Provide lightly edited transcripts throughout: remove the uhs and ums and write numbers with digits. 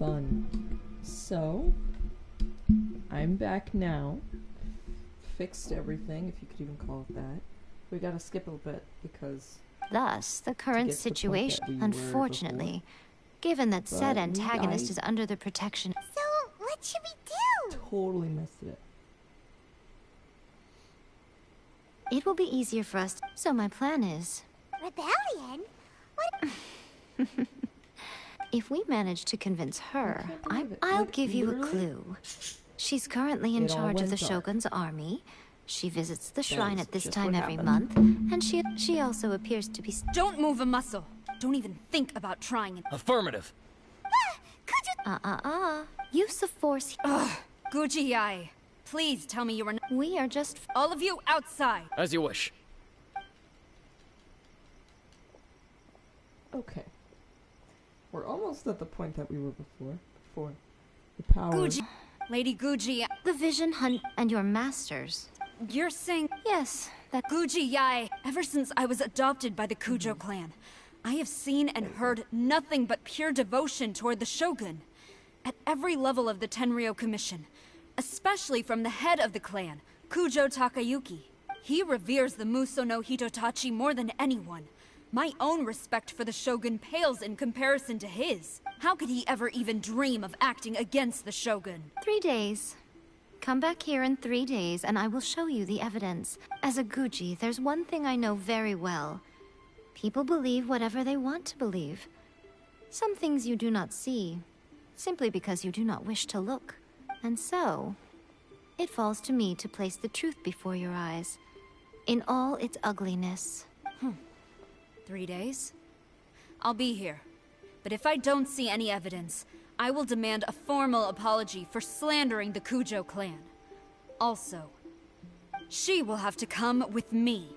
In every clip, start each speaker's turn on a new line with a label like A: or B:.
A: fun. So, I'm back now. Fixed everything, if you could even call it that. We gotta skip a bit because...
B: Thus, the current situation, unfortunately, given that said antagonist is under the protection...
C: So, what should we do?
A: Totally missed it.
B: It will be easier for us, so my plan is...
C: Rebellion? What?
B: If we manage to convince her, I'll give you a clue. She's currently in charge of the Shogun's army. She visits the shrine at this time every month, and she also appears to be...
D: Don't move a muscle. Don't even think about trying it.
E: Affirmative.
B: Use of force...
D: Ugh, Guji-ai. Please tell me you are not...
B: We are just...
D: All of you outside.
E: As you wish.
A: Okay. We're almost at the point that we were before the power...
D: Guji... Lady Guji...
B: The vision hunt and your masters.
D: You're saying...
B: Yes, that...
D: Guji-ai. Ever since I was adopted by the Kujo clan, I have seen and heard nothing but pure devotion toward the Shogun. At every level of the Tenryou Commission, especially from the head of the clan, Kujo Takayuki. He reveres the Muso no Hitotachi more than anyone. My own respect for the Shogun pales in comparison to his. How could he ever even dream of acting against the Shogun?
B: 3 days. Come back here in 3 days, and I will show you the evidence. As a Guji, there's one thing I know very well. People believe whatever they want to believe. Some things you do not see, simply because you do not wish to look. And so, it falls to me to place the truth before your eyes, in all its ugliness.
D: 3 days? I'll be here. But if I don't see any evidence, I will demand a formal apology for slandering the Kujo clan. Also, she will have to come with me.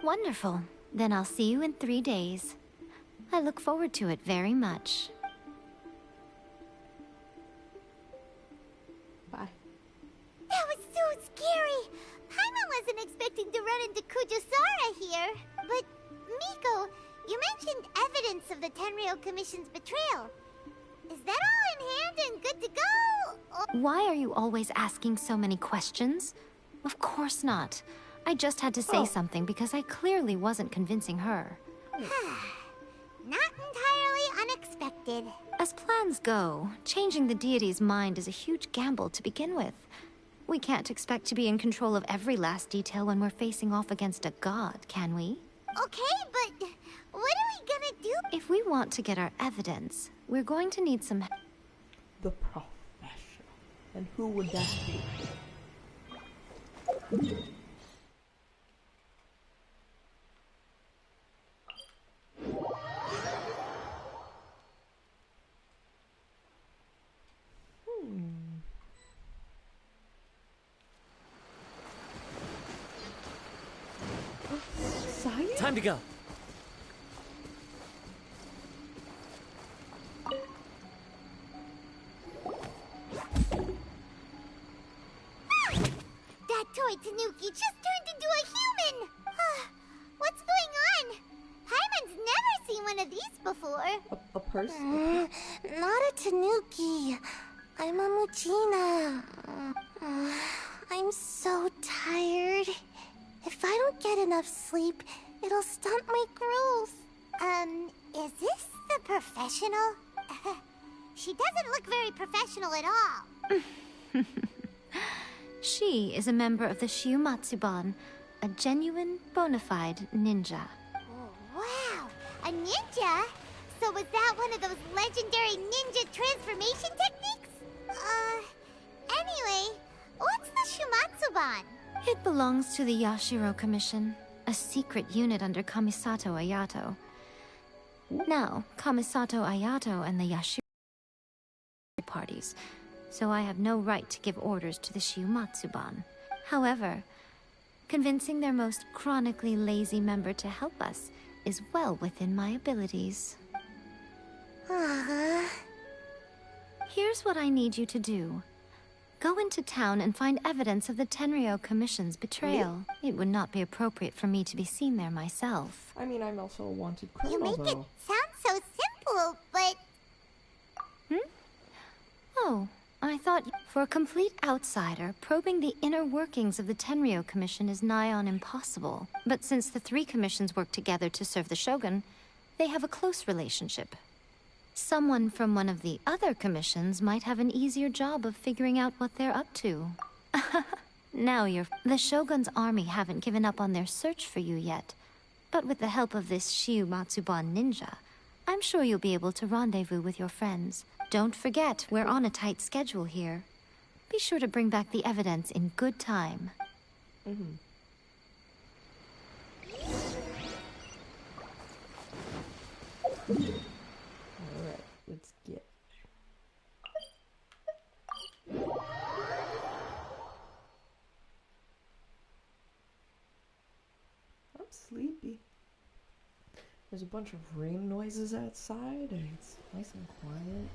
B: Wonderful. Then I'll see you in 3 days. I look forward to it very much.
A: Bye.
C: That was so scary! Paimon wasn't expecting to run into Kujosara here. But, Miko, you mentioned evidence of the Tenryou Commission's betrayal. Is that all in hand and good to go? Or...
B: Why are you always asking so many questions? Of course not. I just had to say something because I clearly wasn't convincing her.
C: Not entirely unexpected.
B: As plans go, changing the deity's mind is a huge gamble to begin with. We can't expect to be in control of every last detail when we're facing off against a god, can we?
C: Okay, but what are we gonna do?
B: If we want to get our evidence, we're going to need some...
A: The professional. And who would that be?
E: Time to go.
C: That toy Tanuki just turned into a human! What's going on? Paimon's never seen one of these before.
A: A person?
C: Not a Tanuki. I'm a Muchina. I'm so tired. If I don't get enough sleep, it'll stunt my growth. Is this the professional? She doesn't look very professional at all.
B: She is a member of the Shiumatsuban, a genuine, bona fide ninja.
C: Oh, wow, a ninja? So was that one of those legendary ninja transformation techniques? Anyway, what's the Shiumatsuban?
B: It belongs to the Yashiro Commission, a secret unit under Kamisato Ayato. Now, Kamisato Ayato and the Yashiro parties, so I have no right to give orders to the Shiumatsuban. However, convincing their most chronically lazy member to help us is well within my abilities. Here's what I need you to do. Go into town and find evidence of the Tenryou Commission's betrayal. It would not be appropriate for me to be seen there myself.
A: I mean, I'm also a wanted
C: You
A: criminal,
C: make it
A: though.
C: sound so simple, but...
B: I thought, for a complete outsider, probing the inner workings of the Tenryou Commission is nigh on impossible. But since the three commissions work together to serve the Shogun, they have a close relationship. Someone from one of the other commissions might have an easier job of figuring out what they're up to. Now the Shogun's army haven't given up on their search for you yet. But with the help of this Shiu Matsuban ninja, I'm sure you'll be able to rendezvous with your friends. Don't forget, we're on a tight schedule here. Be sure to bring back the evidence in good time.
A: Mm-hmm. Alright, let's get... I'm sleepy. There's a bunch of rain noises outside, and it's nice and quiet.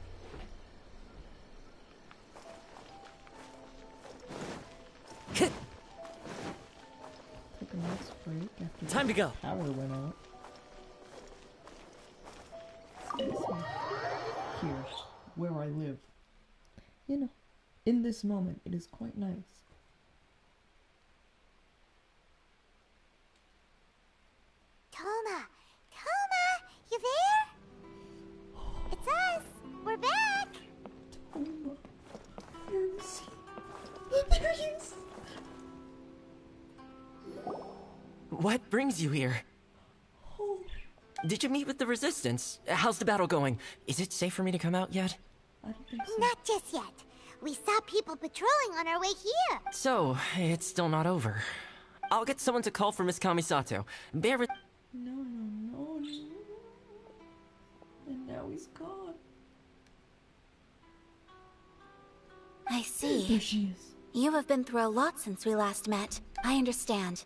A: Take a nice break after
E: Time to go.
A: the power went out. Here, where I live. You know, in this moment, it is quite nice.
C: Toma! Toma! You there? It's us! We're back!
A: Toma. Where is he? There he is!
E: What brings you here?
A: Oh,
E: Did you meet with the Resistance? How's the battle going? Is it safe for me to come out yet?
A: I don't think so.
C: Not just yet. We saw people patrolling on our way here.
E: So, it's still not over. I'll get someone to call for Miss Kamisato. Bear with...
A: No. And now he's gone.
C: I
A: There
C: see.
A: she is.
C: You have been through a lot since we last met. I understand.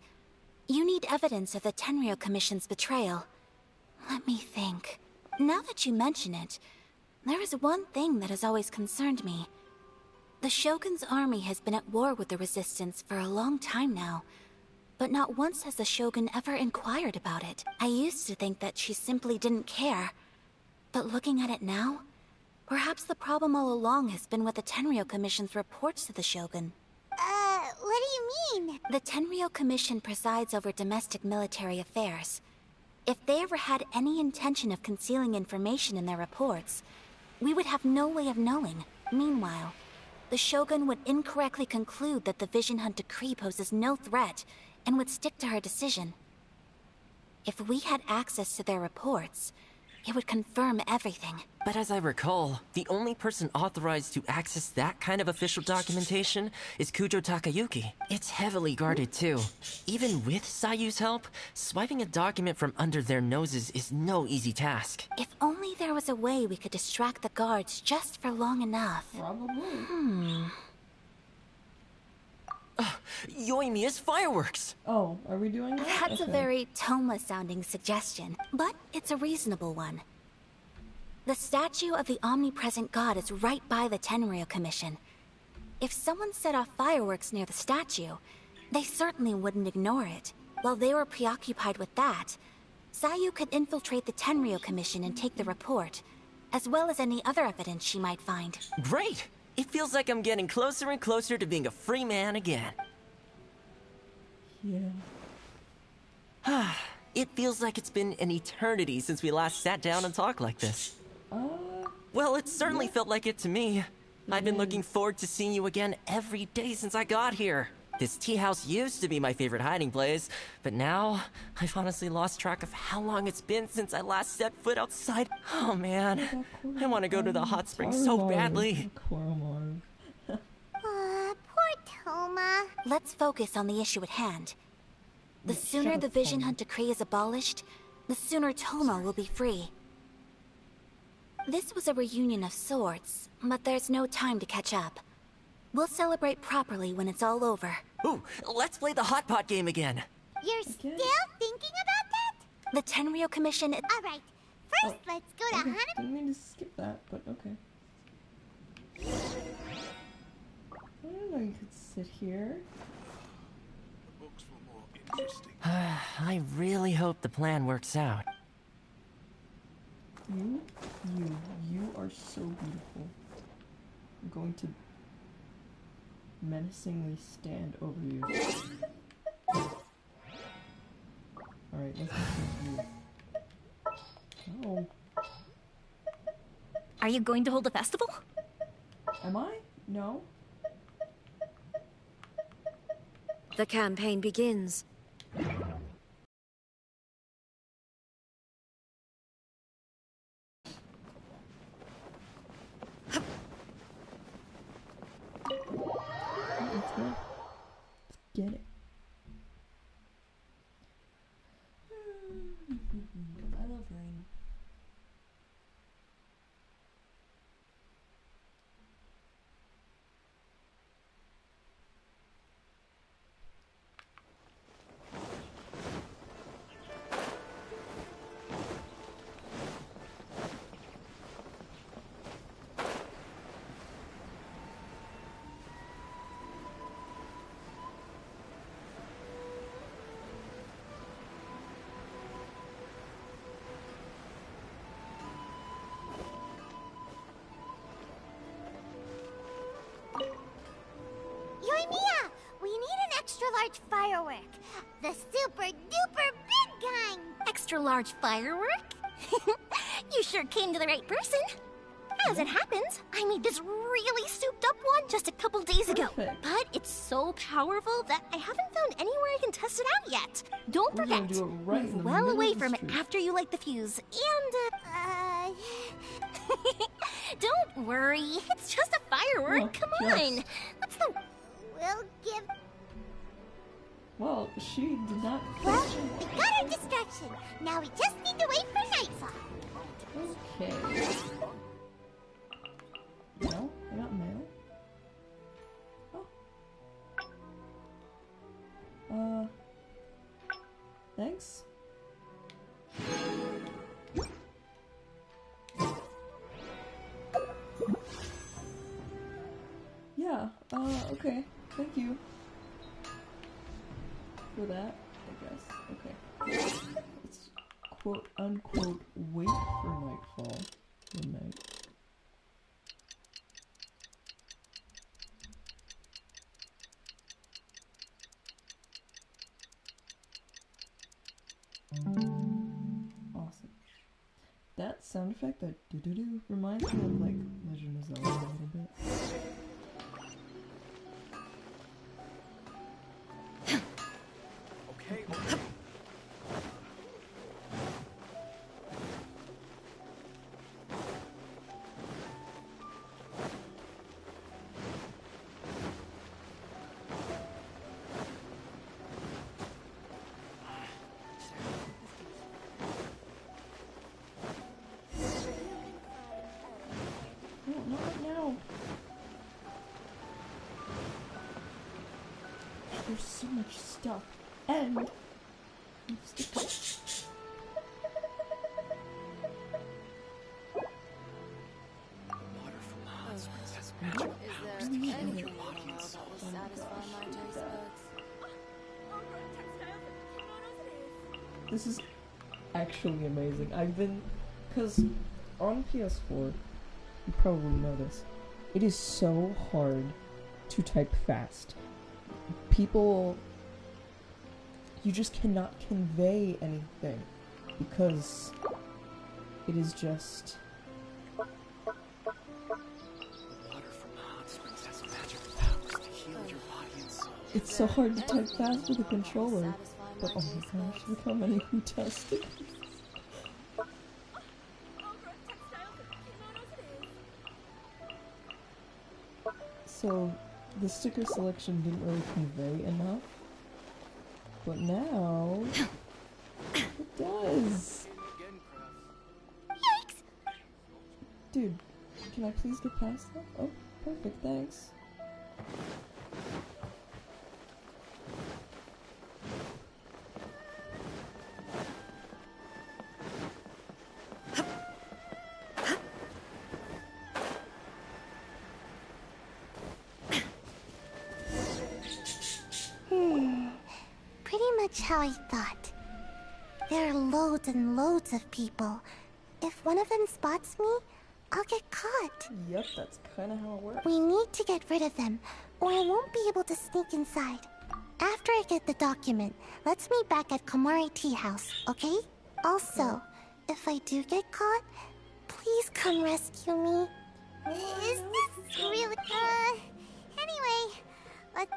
C: You need evidence of the Tenryou Commission's betrayal. Let me think. Now that you mention it, there is one thing that has always concerned me. The Shogun's army has been at war with the Resistance for a long time now, but not once has the Shogun ever inquired about it. I used to think that she simply didn't care, but looking at it now, perhaps the problem all along has been with the Tenryou Commission's reports to the Shogun. What do you mean? The Tenryou Commission presides over domestic military affairs. If they ever had any intention of concealing information in their reports, we would have no way of knowing. Meanwhile, the Shogun would incorrectly conclude that the Vision Hunt decree poses no threat and would stick to her decision. If we had access to their reports, it would confirm everything.
E: But as I recall, the only person authorized to access that kind of official documentation is Kujo Takayuki. It's heavily guarded too. Even with Sayu's help, swiping a document from under their noses is no easy task.
C: If only there was a way we could distract the guards just for long enough.
A: Probably.
E: Yoimiya's fireworks!
A: Oh, are we doing that?
C: That's a
A: Okay.
C: very Toma-sounding suggestion, but it's a reasonable one. The statue of the omnipresent god is right by the Tenryou Commission. If someone set off fireworks near the statue, they certainly wouldn't ignore it. While they were preoccupied with that, Sayu could infiltrate the Tenryou Commission and take the report, as well as any other evidence she might find.
E: Great! It feels like I'm getting closer and closer to being a free man again.
A: Yeah.
E: It feels like it's been an eternity since we last sat down and talked like this. Well, it certainly felt like it to me. I've been looking forward to seeing you again every day since I got here. This tea house used to be my favorite hiding place, but now I've honestly lost track of how long it's been since I last set foot outside. Oh man, I want to go to the hot springs so badly.
C: Poor Toma. Let's focus on the issue at hand. The sooner the Vision Hunt decree is abolished, the sooner Toma will be free. This was a reunion of sorts, but there's no time to catch up. We'll celebrate properly when it's all over.
E: Ooh, let's play the hot pot game again.
C: You're still thinking about that? The Tenryou Commission... Alright, first let's go to
A: Okay.
C: Hana...
A: Didn't mean to skip that, but okay. I didn't know you could sit here.
E: I really hope the plan works out.
A: You are so beautiful. I'm going to menacingly stand over you. Alright, let's continue. Oh.
F: Are you going to hold a festival?
A: Am I? No.
G: The campaign begins.
A: Let's go. Let's get it. I love rain.
C: Yoimiya! We need an extra-large firework. The super-duper big kind.
F: Extra-large firework? You sure came to the right person. As it happens, I made this really souped-up one just a couple days ago.
A: Perfect.
F: But it's so powerful that I haven't found anywhere I can test it out yet. Don't
A: We're gonna
F: forget,
A: do it right in
F: move
A: the
F: well
A: middle
F: away
A: of the
F: from it
A: street.
F: after you light the fuse. And, don't worry, it's just a firework.
A: Oh,
F: Come
A: just.
F: on. That's the...
C: We'll give...
A: Well, she did not
C: Well,
A: question
C: we got our distraction. Now we just need to wait for nightfall.
A: Okay. Mail? I got mail? Oh. Thanks. Yeah, okay. Thank you. For that, I guess. Okay. Let's quote unquote wait for nightfall. Midnight. Awesome. That sound effect, that doo-doo-doo, reminds me of like Legend of Zelda a little bit.
H: Okay.
A: No, not right now. There's so much stuff. And stickers.
H: Water from the hot springs has magical powers to heal your body and soul.
A: This is actually amazing. I've been... Because on PS4, you probably know this, it is so hard to type fast. People... You just cannot convey anything because it is just...
H: The water from the hot springs has magical powers to heal your body and soul.
A: It's so hard to type fast with a controller. But oh my gosh, look how many who tested. So, the sticker selection didn't really convey enough. But now... it does!
C: Yikes!
A: Dude, can I please get past that? Oh, perfect, thanks.
C: Pretty much how I thought. There are loads and loads of people. If one of them spots me, I'll get caught.
A: Yep, that's kind of how it works.
C: We need to get rid of them, or I won't be able to sneak inside. After I get the document, let's meet back at Komari Tea House, okay? Also, if I do get caught, please come rescue me.
F: Is this really... Anyway, let's...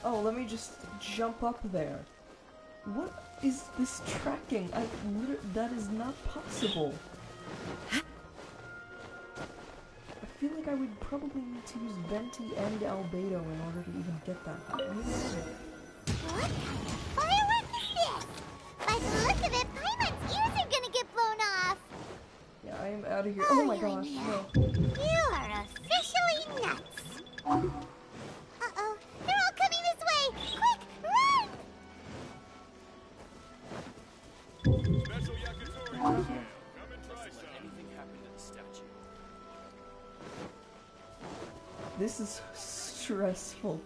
A: Oh, let me just jump up there. What is this tracking? That is not possible. I feel like I would probably need to use Venti and Albedo in order to even get that.
F: What kind of firework is this? By the look of it, Paimon's ears are gonna get blown off.
A: Yeah, I am out of here. Oh my
F: you
A: gosh,
F: and
A: no.
F: You are officially nuts. Uh-oh, they're all coming this way. Quick, run!
I: Special yakitori. Come and try some.
H: Anything happened to the statue?
A: This is stressful.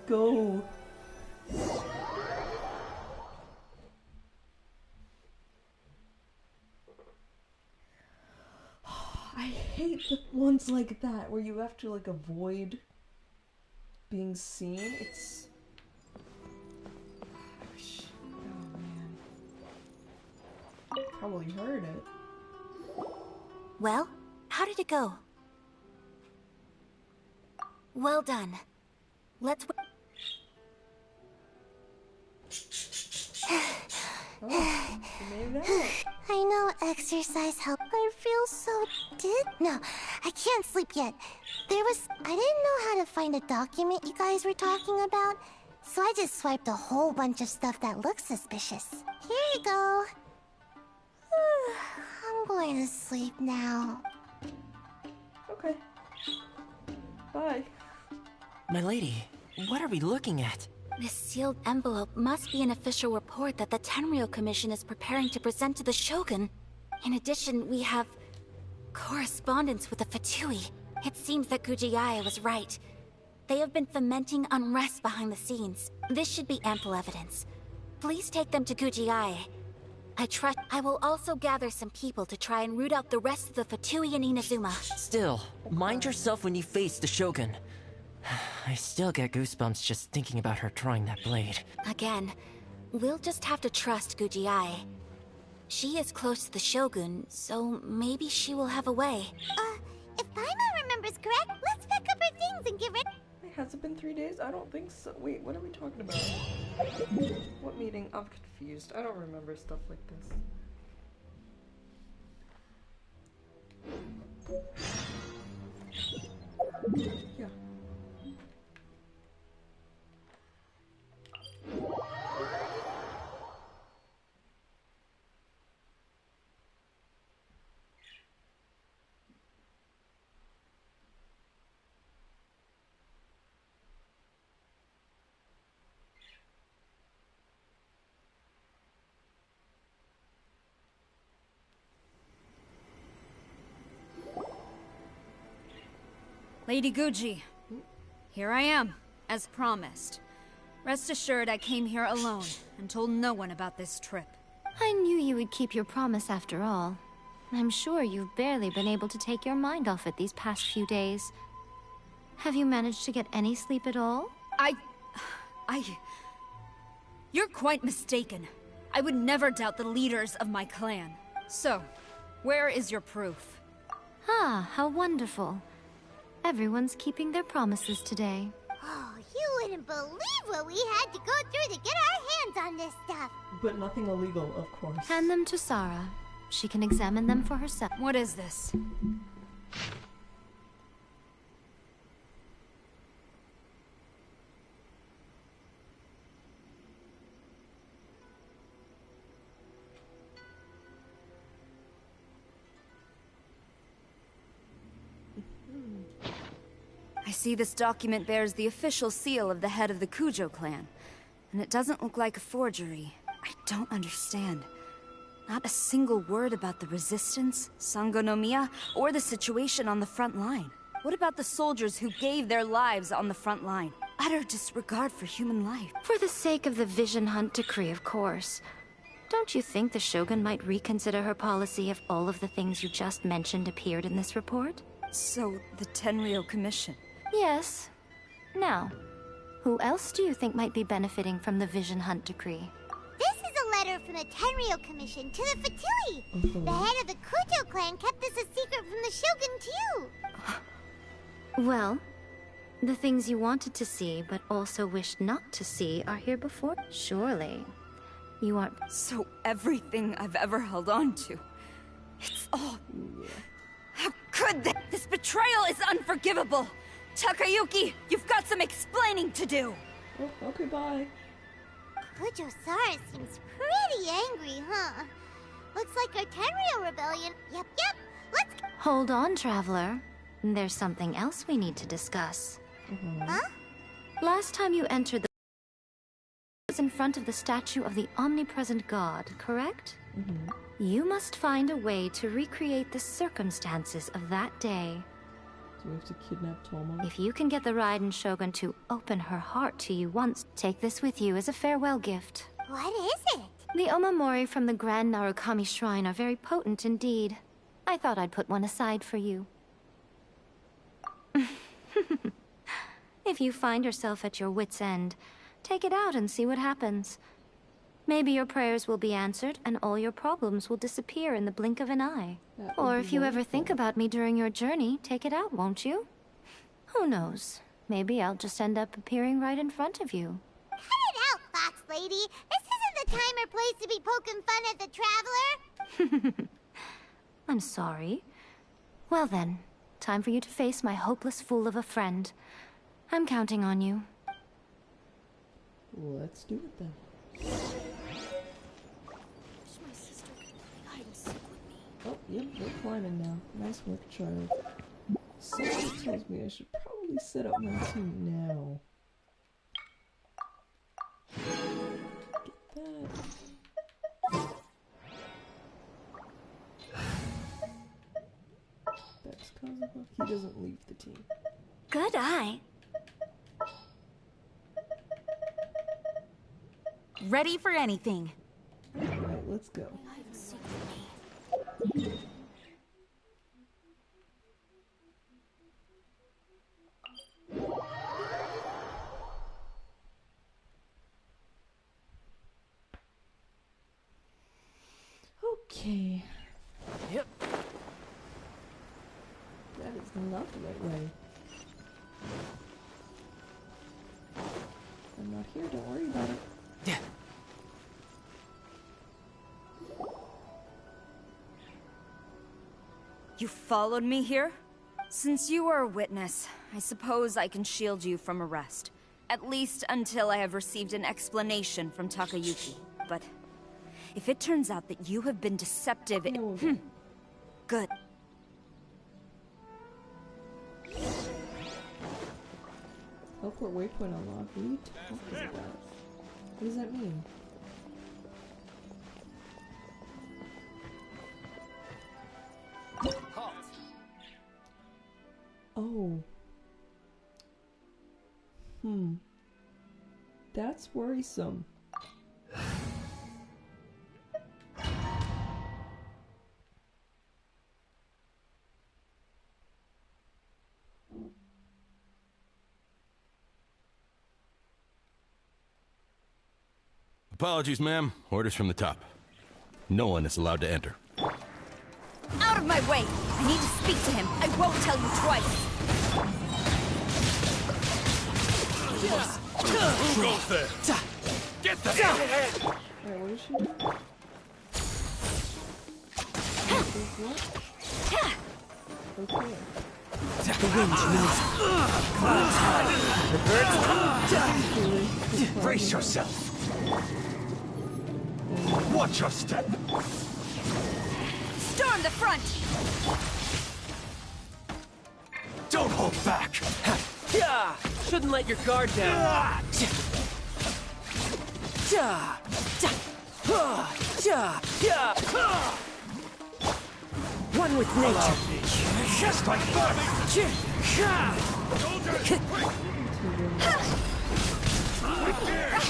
A: Go. I hate the ones like that where you have to like avoid being seen. It's... Oh man. Probably heard it.
F: Well, how did it go? Well done. Let's...
A: Oh, you made it out.
C: I know exercise helped. I feel so No, I can't sleep yet. I didn't know how to find a document you guys were talking about, so I just swiped a whole bunch of stuff that looks suspicious. Here you go. I'm going to sleep now.
A: Okay. Bye.
E: My lady, what are we looking at?
F: This sealed envelope must be an official report that the Tenryou Commission is preparing to present to the Shogun. In addition, we have correspondence with the Fatui. It seems that Gujiaya was right. They have been fomenting unrest behind the scenes. This should be ample evidence. Please take them to Gujiaya. I will also gather some people to try and root out the rest of the Fatui in Inazuma.
E: Still, mind yourself when you face the Shogun. I still get goosebumps just thinking about her drawing that blade.
F: Again, we'll just have to trust Gujiai. She is close to the Shogun, so maybe she will have a way. If Paimon remembers correct, let's pack up her things and give her...
A: Wait, has it been 3 days? I don't think so. Wait, what are we talking about? What meeting? I'm confused. I don't remember stuff like this. Yeah.
D: Lady Guji, here I am, as promised. Rest assured I came here alone and told no one about this trip.
B: I knew you would keep your promise after all. I'm sure you've barely been able to take your mind off it these past few days. Have you managed to get any sleep at all?
D: You're quite mistaken. I would never doubt the leaders of my clan. So, where is your proof?
B: Ah, how wonderful. Everyone's keeping their promises today.
F: Oh, you wouldn't believe what we had to go through to get our hands on this stuff.
A: But nothing illegal, of course.
B: Hand them to Sarah. She can examine them for herself.
D: What is this? I see this document bears the official seal of the head of the Kujo clan. And it doesn't look like a forgery. I don't understand. Not a single word about the resistance, Sangonomiya, or the situation on the front line. What about the soldiers who gave their lives on the front line? utter disregard for human life.
B: For the sake of the Vision Hunt decree, of course. Don't you think the Shogun might reconsider her policy if all of the things you just mentioned appeared in this report?
D: So, the Tenryou Commission.
B: Yes. Now, who else do you think might be benefiting from the Vision Hunt decree?
C: This is a letter from the Tenryou Commission to the Fatui. The head of the Kujo clan kept this a secret from the Shogun, too.
B: Well, the things you wanted to see but also wished not to see are here before. Surely, you aren't...
D: So everything I've ever held on to, it's all... How could that? This betrayal is unforgivable! Takayuki, you've got some explaining to do!
A: Oh, okay, bye.
C: Kujo-Sara seems pretty angry, huh? Looks like our Tenryou rebellion... Yep, let's...
B: Hold on, Traveler. There's something else we need to discuss.
C: Huh?
B: Last time you entered the... was in front of the statue of the omnipresent god, correct? You must find a way to recreate the circumstances of that day.
A: Do we have to kidnap Toma?
B: If you can get the Raiden Shogun to open her heart to you once, take this with you as a farewell gift.
C: What is it?
B: The Omamori from the Grand Narukami Shrine are very potent indeed. I thought I'd put one aside for you. If you find yourself at your wit's end, take it out and see what happens. Maybe your prayers will be answered and all your problems will disappear in the blink of an eye. Or if you ever think about me during your journey, take it out, won't you? Who knows? Maybe I'll just end up appearing right in front of you.
C: Cut it out, Fox Lady! This isn't the time or place to be poking fun at the Traveler!
B: I'm sorry. Well then, time for you to face my hopeless fool of a friend. I'm counting on you.
A: Let's do it then. Oh, yep, we're climbing now. Nice work, child. Something tells me I should probably set up my team now. Get that. That's Kazuha. He doesn't leave the team.
F: Good eye. Ready for anything.
A: Alright, let's go. Okay.
E: Yep.
A: That is not the right way. I'm not here, don't worry about it.
E: Yeah.
D: You followed me here? Since you are a witness, I suppose I can shield you from arrest. At least until I have received an explanation from Takayuki. But if it turns out that you have been deceptive, good.
A: Teleport waypoint unlocked. What are you talking about? What does that mean?
H: Halt.
A: Oh. That's worrisome.
J: Apologies, ma'am. Orders from the top. No one is allowed to enter.
D: Out of my way! I need to speak to him. I won't tell you twice.
I: Who goes there? Get the hell!
A: Alright, what is she doing? What? Okay.
E: The wind's released.
H: Brace yourself! Watch your step!
D: Storm the front!
H: Don't hold back!
E: Yeah! Shouldn't let your guard down. One with nature.
H: Just like that!
A: you very much.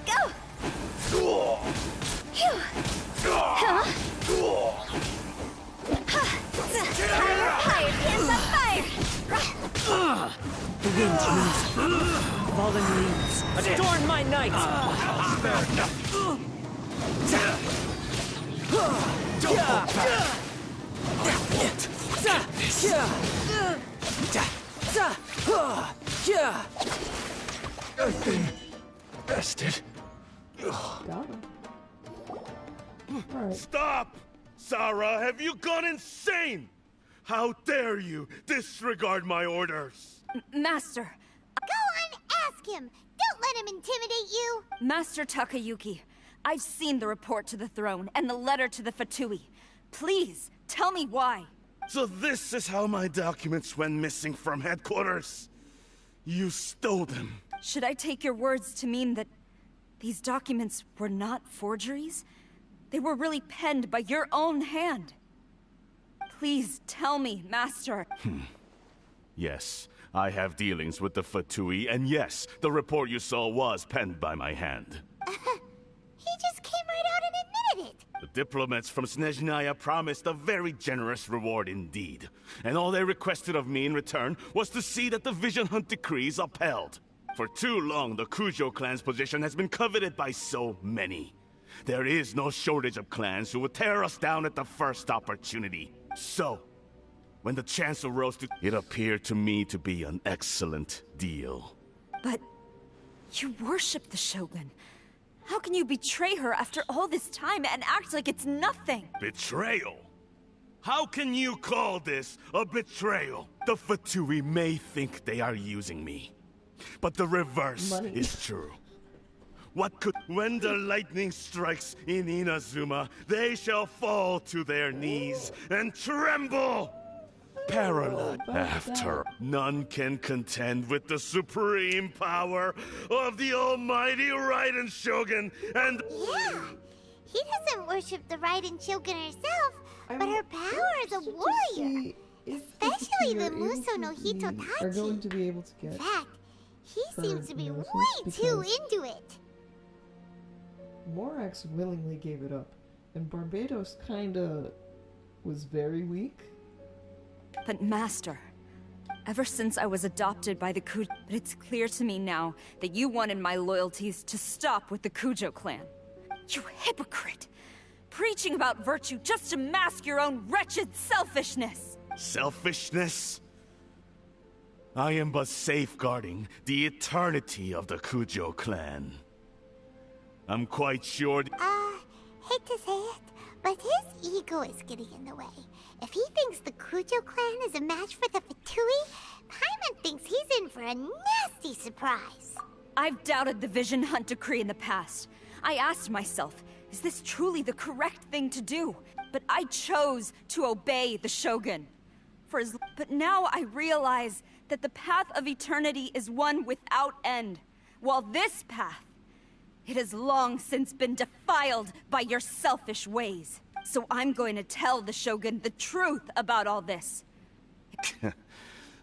D: Go! Higher, hands on fire!
E: The wind moves. Fallen leaves. Adorn my night!
H: Don't hold back. Nothing. Bested.
A: Got him. Alright.
I: Stop! Sarah, have you gone insane? How dare you disregard my orders?
D: Master.
C: Go on, ask him. Don't let him intimidate you.
D: Master Takayuki, I've seen the report to the throne and the letter to the Fatui. Please, tell me why.
I: So this is how my documents went missing from headquarters. You stole them.
D: Should I take your words to mean that these documents were not forgeries? They were really penned by your own hand. Please tell me, Master.
I: Yes, I have dealings with the Fatui, and yes, the report you saw was penned by my hand.
C: He just came right out and admitted it.
I: The diplomats from Snezhnaya promised a very generous reward indeed. And all they requested of me in return was to see that the Vision Hunt decrees upheld. For too long, the Kujo clan's position has been coveted by so many. There is no shortage of clans who would tear us down at the first opportunity. So, when the chance arose it appeared to me to be an excellent deal.
D: But you worship the Shogun. How can you betray her after all this time and act like it's nothing?
I: Betrayal? How can you call this a betrayal? The Fatui may think they are using me, but the reverse is true. When the lightning strikes in Inazuma, they shall fall to their knees and tremble! Paralyzed. After, none can contend with the supreme power of the almighty Raiden Shogun and...
C: Yeah, he doesn't worship the Raiden Shogun herself, but her power as a warrior. Especially the Muso no Hitotachi.
A: Are going to be able to get.
C: In fact, he seems to be way too into it.
A: Morax willingly gave it up, and Barbados kinda was very weak.
D: But Master, ever since I was adopted by the Kujo, but it's clear to me now that you wanted my loyalties to stop with the Kujo clan. You hypocrite! Preaching about virtue just to mask your own wretched selfishness!
I: Selfishness? I am but safeguarding the eternity of the Kujo clan. I'm quite sure...
C: Hate to say it, but his ego is getting in the way. If he thinks the Kujo clan is a match for the Fatui, Paimon thinks he's in for a nasty surprise.
D: I've doubted the Vision Hunt decree in the past. I asked myself, is this truly the correct thing to do? But I chose to obey the Shogun. But now I realize that the path of eternity is one without end, while this path, it has long since been defiled by your selfish ways. So I'm going to tell the Shogun the truth about all this.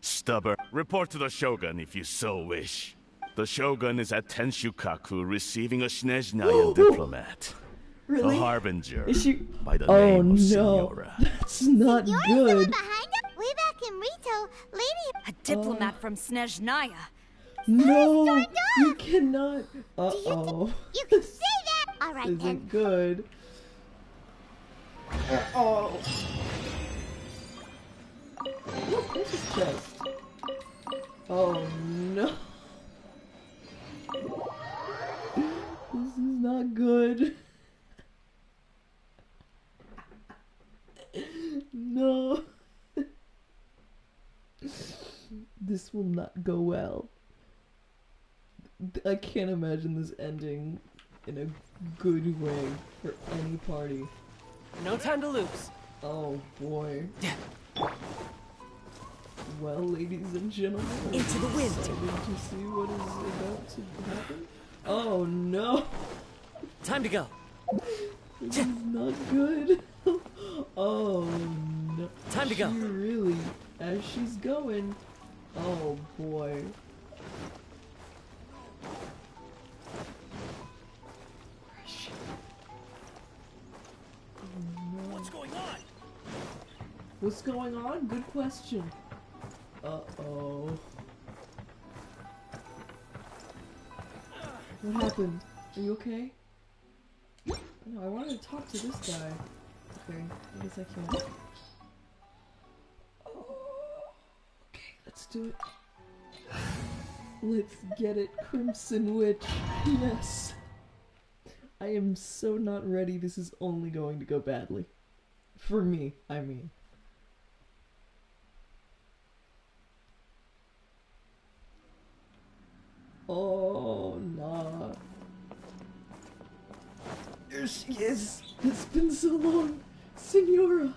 I: Stubborn. Report to the Shogun if you so wish. The Shogun is at Tenshukaku receiving a Snezhnayan diplomat.
A: Really?
I: A harbinger
A: Is she...
I: by the name of Senora.
A: That's not
C: You're
A: good.
C: behind him? Way back in Rito, Lady...
D: A diplomat from Snezhnaya.
A: No, you cannot. Uh-oh.
C: You can say that! Alright
A: Isn't
C: then.
A: good. Uh-oh. Look, there's his chest. Oh no. This is not good. No. This will not go well. I can't imagine this ending in a good way for any party.
E: No time to lose.
A: Oh boy. Well, ladies and gentlemen,
E: Into the wind.
A: excited to see what is about to happen. Oh no.
E: Time to go.
A: This is not good. Oh no.
E: Time to go.
A: She really, as she's going. Oh boy. What's going on? Good question. Uh-oh. What happened? Are you okay? No, I wanted to talk to this guy. Okay, I guess I can't. Oh, okay, let's do it. Let's get it, Crimson Witch. Yes! I am so not ready. This is only going to go badly. For me, I mean. Oh, nah. There she is. It's been so long. Signora.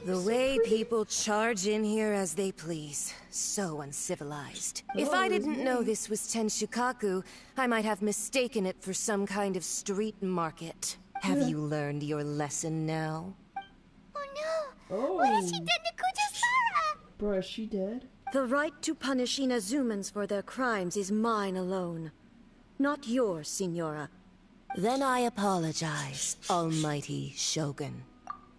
G: The way people charge in here as they please. So uncivilized. If I didn't know this was Tenshukaku, I might have mistaken it for some kind of street market. Have you learned your lesson now?
C: Oh no!
A: Oh.
C: What has she done to Kujasara?
A: Bruh, is she dead?
G: The right to punish Inazumans for their crimes is mine alone. Not yours, Signora. Then I apologize, Almighty Shogun.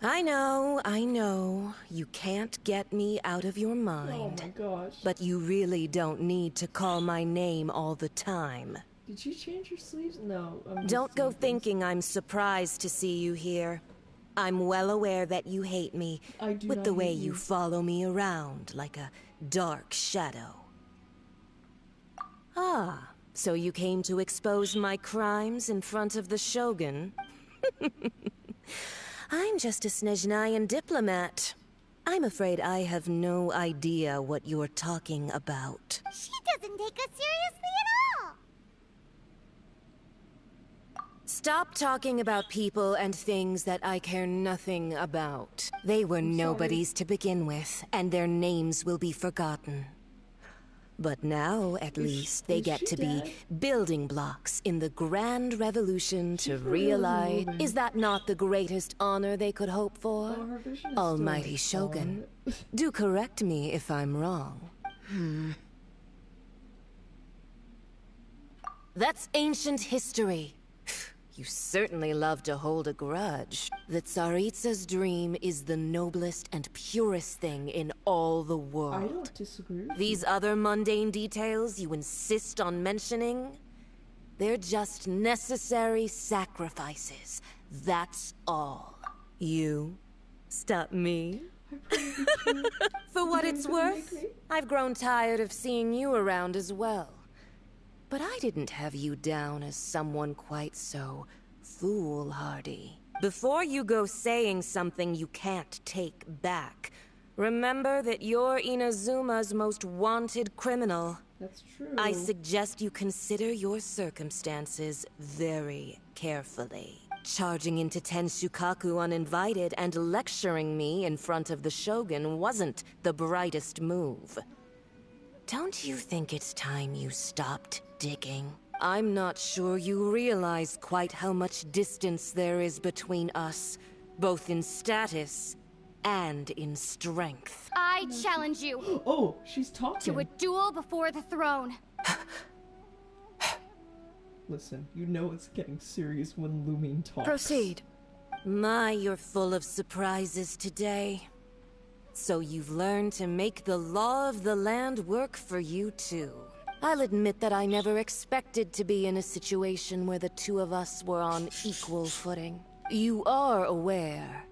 G: I know, you can't get me out of your mind.
A: Oh my gosh.
G: But you really don't need to call my name all the time.
A: Did she change her sleeves? No.
G: Don't go thinking I'm surprised to see you here. I'm well aware that you hate me, with the way you follow me around like a dark shadow. Ah, so you came to expose my crimes in front of the Shogun? I'm just a Snezhnayan diplomat. I'm afraid I have no idea what you're talking about.
C: She doesn't take us seriously at all!
G: Stop talking about people and things that I care nothing about. They were nobodies to begin with, and their names will be forgotten. But now, at least, they get to be building blocks in the grand revolution to realize... Is that not the greatest honor they could hope for? Almighty Shogun, do correct me if I'm wrong. That's ancient history. You certainly love to hold a grudge. The Tsaritsa's dream is the noblest and purest thing in all the world.
A: I don't disagree.
G: These other mundane details you insist on mentioning, they're just necessary sacrifices. That's all. You stop me? For what it's worth, I've grown tired of seeing you around as well. But I didn't have you down as someone quite so foolhardy. Before you go saying something you can't take back, remember that you're Inazuma's most wanted criminal.
A: That's true.
G: I suggest you consider your circumstances very carefully. Charging into Tenshukaku uninvited and lecturing me in front of the Shogun wasn't the brightest move. Don't you think it's time you stopped digging? I'm not sure you realize quite how much distance there is between us, both in status and in strength.
K: I challenge you.
A: Oh, she's talking.
K: To a duel before the throne.
A: Listen, you know it's getting serious when Lumine talks.
G: Proceed. My, you're full of surprises today. So you've learned to make the law of the land work for you too. I'll admit that I never expected to be in a situation where the two of us were on equal footing. You are aware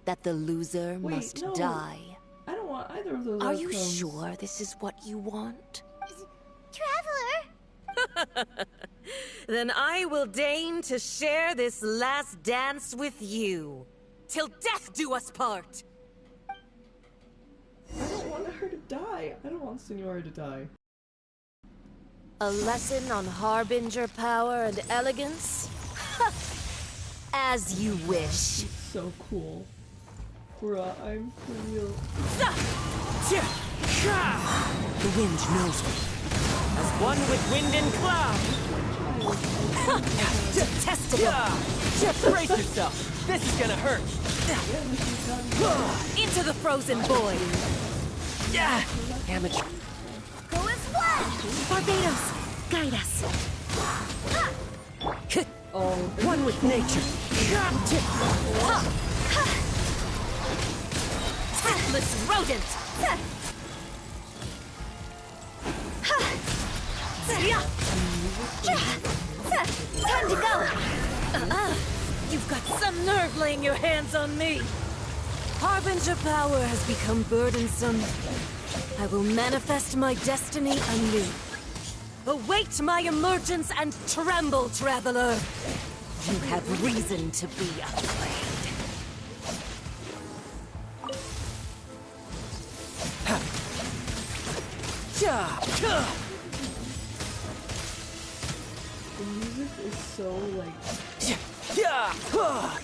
G: that the loser must die.
A: I don't want either of those
G: Are
A: outcomes.
G: you sure this is what you want?
C: Traveler!
G: Then I will deign to share this last dance with you. Till death do us part!
A: I don't want her to die. I don't want Signora to die.
G: A lesson on Harbinger power and elegance? As you wish.
A: So cool. Bruh, I'm for real.
E: The wind knows me. As one with wind and cloud. Detestable! Brace yourself. This is gonna hurt.
G: Into the frozen void.
E: Amateur.
C: Go as one!
G: Barbados, guide us.
A: Oh,
G: One with nature. Tactless rodent. Time to go. You've got some nerve laying your hands on me. Harbinger power has become burdensome. I will manifest my destiny anew. Await my emergence and tremble, traveler. You have reason to be afraid.
A: The music is so like. Oh.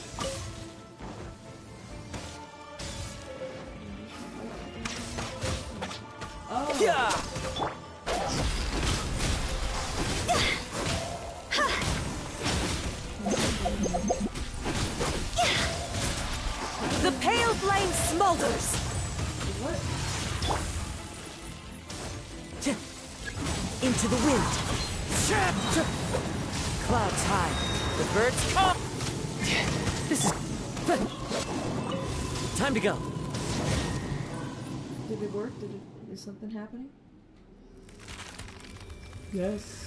G: The pale flame smolders.
A: What?
G: Into the wind. Clouds high. The birds come. This is... Time to go.
A: Did it work? Is something happening? Yes.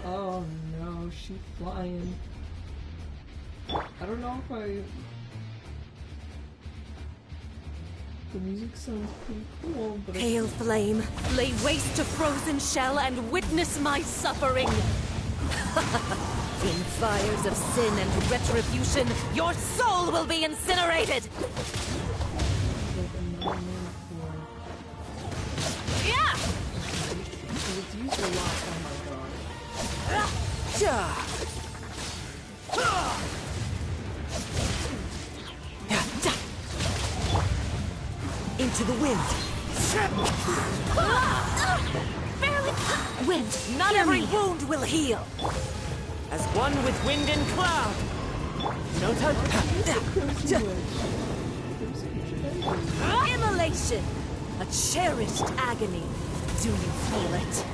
A: Oh no, she's flying. I don't know if I... The music sounds pretty cool, but...
G: Pale flame, lay waste to frozen shell and witness my suffering. In fires of sin and retribution, your soul will be incinerated! Yeah!
A: It's used a lot, oh my god.
G: Into the wind. Barely. Wind. Not every wound will heal. As one with wind and cloud. No time. Immolation. A cherished agony. Do you feel it?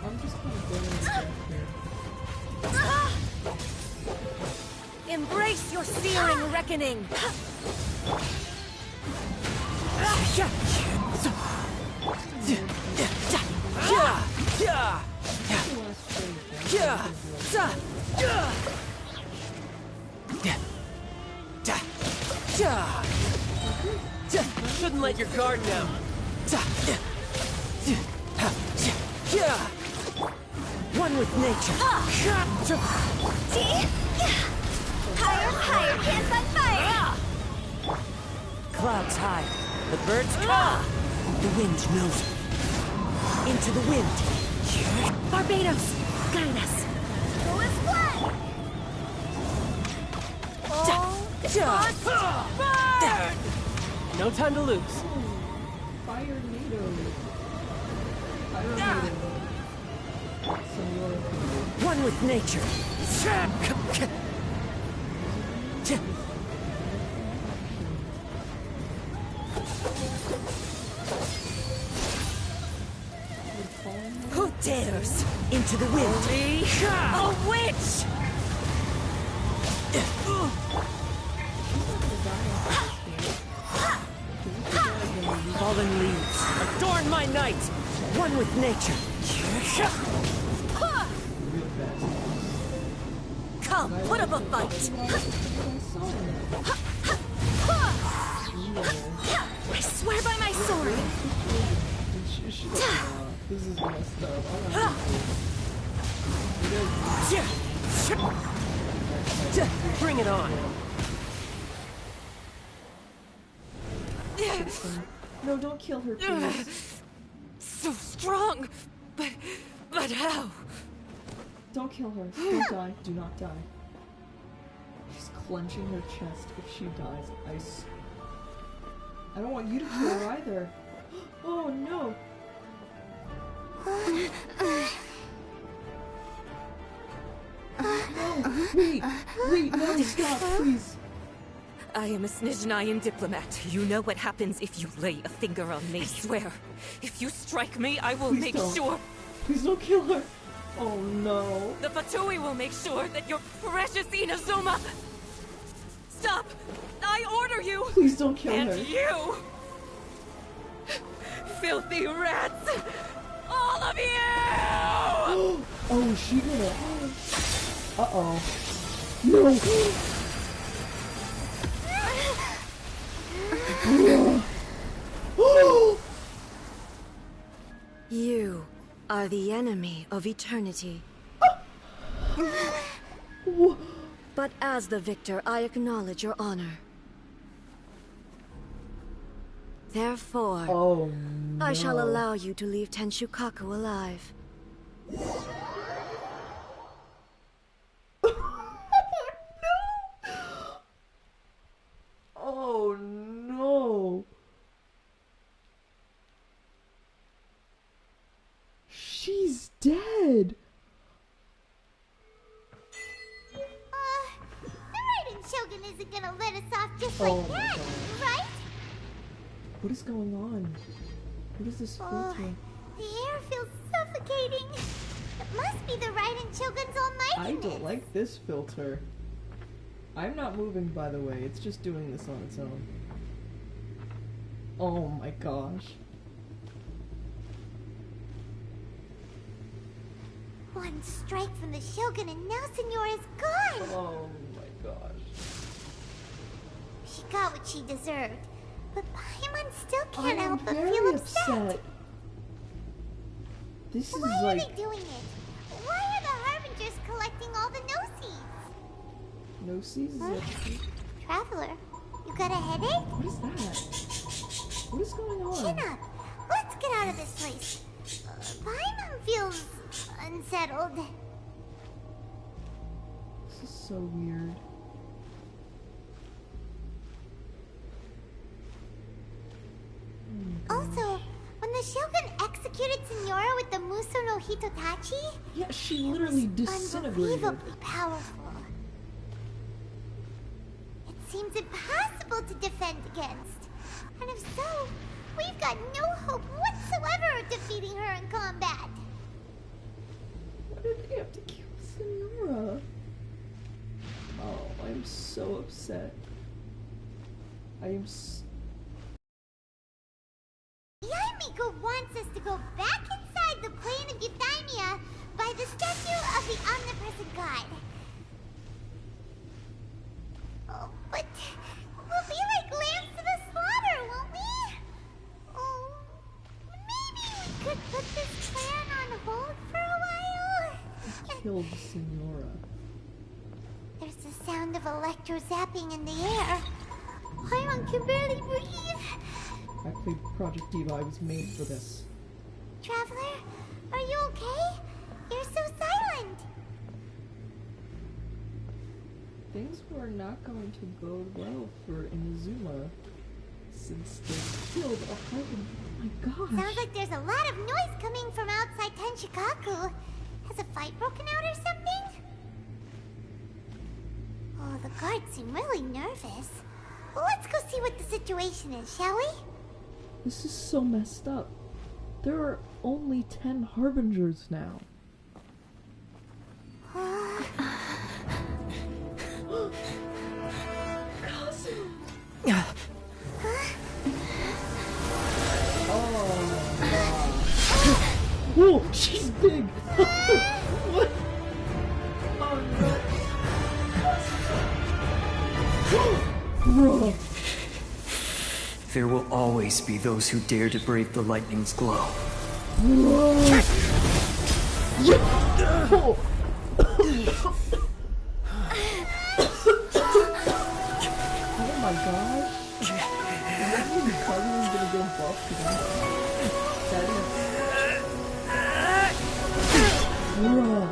A: I'm just kind of going here.
G: Embrace your searing reckoning.
E: Shouldn't let your guard down.
G: One with nature.
K: See? Higher, hands on fire!
G: Clouds high. The birds come. The wind knows it. Into the wind. Barbados, guide us.
K: Go as one!
E: No time to lose.
A: Fire NATO. Fire NATO.
G: One with nature. Who dares? Into the wind. A witch! Fallen leaves, adorn my night! One with nature. Come, put up a fight! I swear by my sword!
A: This is messed up.
E: Bring it on.
A: No, don't kill her, please.
G: So strong, but how?
A: Don't kill her. Don't die. Do not die. She's clenching her chest. If she dies, I don't want you to kill her either. Oh no! No! Wait! No! Stop, please!
G: I am a Mngnmn diplomat. You know what happens if you lay a finger on me, swear. If you strike me, I will make sure...
A: Please don't kill her! Oh no!
G: The Fatui will make sure that your precious Inazuma... Stop! I order you!
A: Please don't kill her.
G: And you! Filthy rats! All of you!
A: Oh, is she gonna... Uh-oh. No!
L: You are the enemy of eternity. But as the victor, I acknowledge your honor. Therefore,
A: no.
L: I shall allow you to leave Tenshukaku alive.
A: Oh no! She's dead!
C: The Raiden Shogun isn't gonna let us off just like that, right?
A: What is going on? What is this filter?
C: The air feels suffocating. It must be the Raiden Shogun's almightiness.
A: I don't like this filter. I'm not moving, by the way. It's just doing this on its own. Oh my gosh.
C: One strike from the Shogun and now Senora's gone.
A: Oh my gosh.
C: She got what she deserved. But Paimon still can't help but
A: very
C: feel upset.
A: This is
C: Why are
A: like...
C: they doing it? Why are the Harbingers collecting all the no-seeds?
A: No-seeds? Is that...
C: Traveler, you got a headache?
A: What is that? What is going on?
C: Chin up. Let's get out of this place. Paimon feels unsettled.
A: This is so weird.
C: Also, when the Shogun executed Senora with the Muso no Hitotachi,
A: yeah, she literally disintegrated.
C: Unbelievably powerful. It seems impossible to defend against. And if so, we've got no hope whatsoever of defeating her in combat.
A: Why did they have to kill Senora? Oh, I'm so upset. I am
C: Yaimiko wants us to go back inside the plane of Euthymia by the statue of the omnipresent god. Oh, but we'll be like lambs to the slaughter, won't we? Oh, maybe we could put this plan on hold for a while.
A: killed Senora.
C: There's the sound of electro-zapping in the air. Paimon can barely breathe.
A: I played Project Diva. I was made for this.
C: Traveler, are you okay? You're so silent.
A: Things were not going to bode well for Inazuma since they killed a Harbinger. Oh my gosh.
C: Sounds like there's a lot of noise coming from outside Tenshukaku. Has a fight broken out or something? Oh, the guards seem really nervous. Well, let's go see what the situation is, shall we?
A: This is so messed up. There are only 10 Harbingers now. Whoa, she's big! What? Oh no! Bro.
M: There will always be those who dare to brave the lightning's glow.
A: Whoa. Oh my gosh. Is that mean Carmen's gonna go buff again? Bro.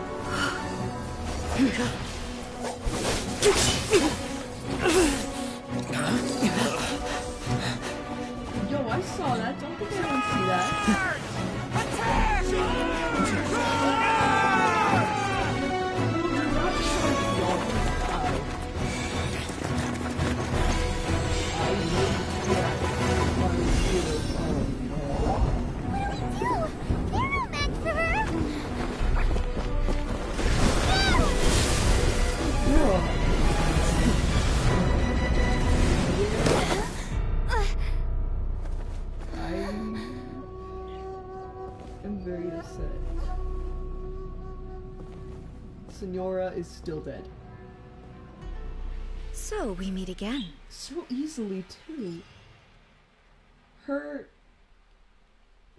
A: I saw that. Don't think I didn't see that. Senora is still dead.
L: So we meet again.
A: So easily, too. Her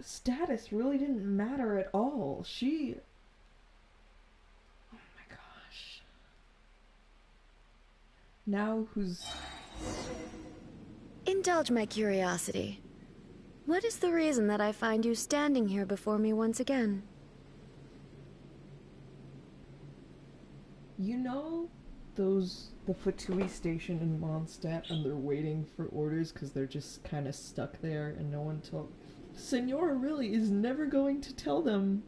A: status really didn't matter at all. She... Oh my gosh. Now who's...
L: Indulge my curiosity. What is the reason that I find you standing here before me once again?
A: You know the Fatui station in Mondstadt, and they're waiting for orders because they're just kind of stuck there and no one told... Senora really is never going to tell them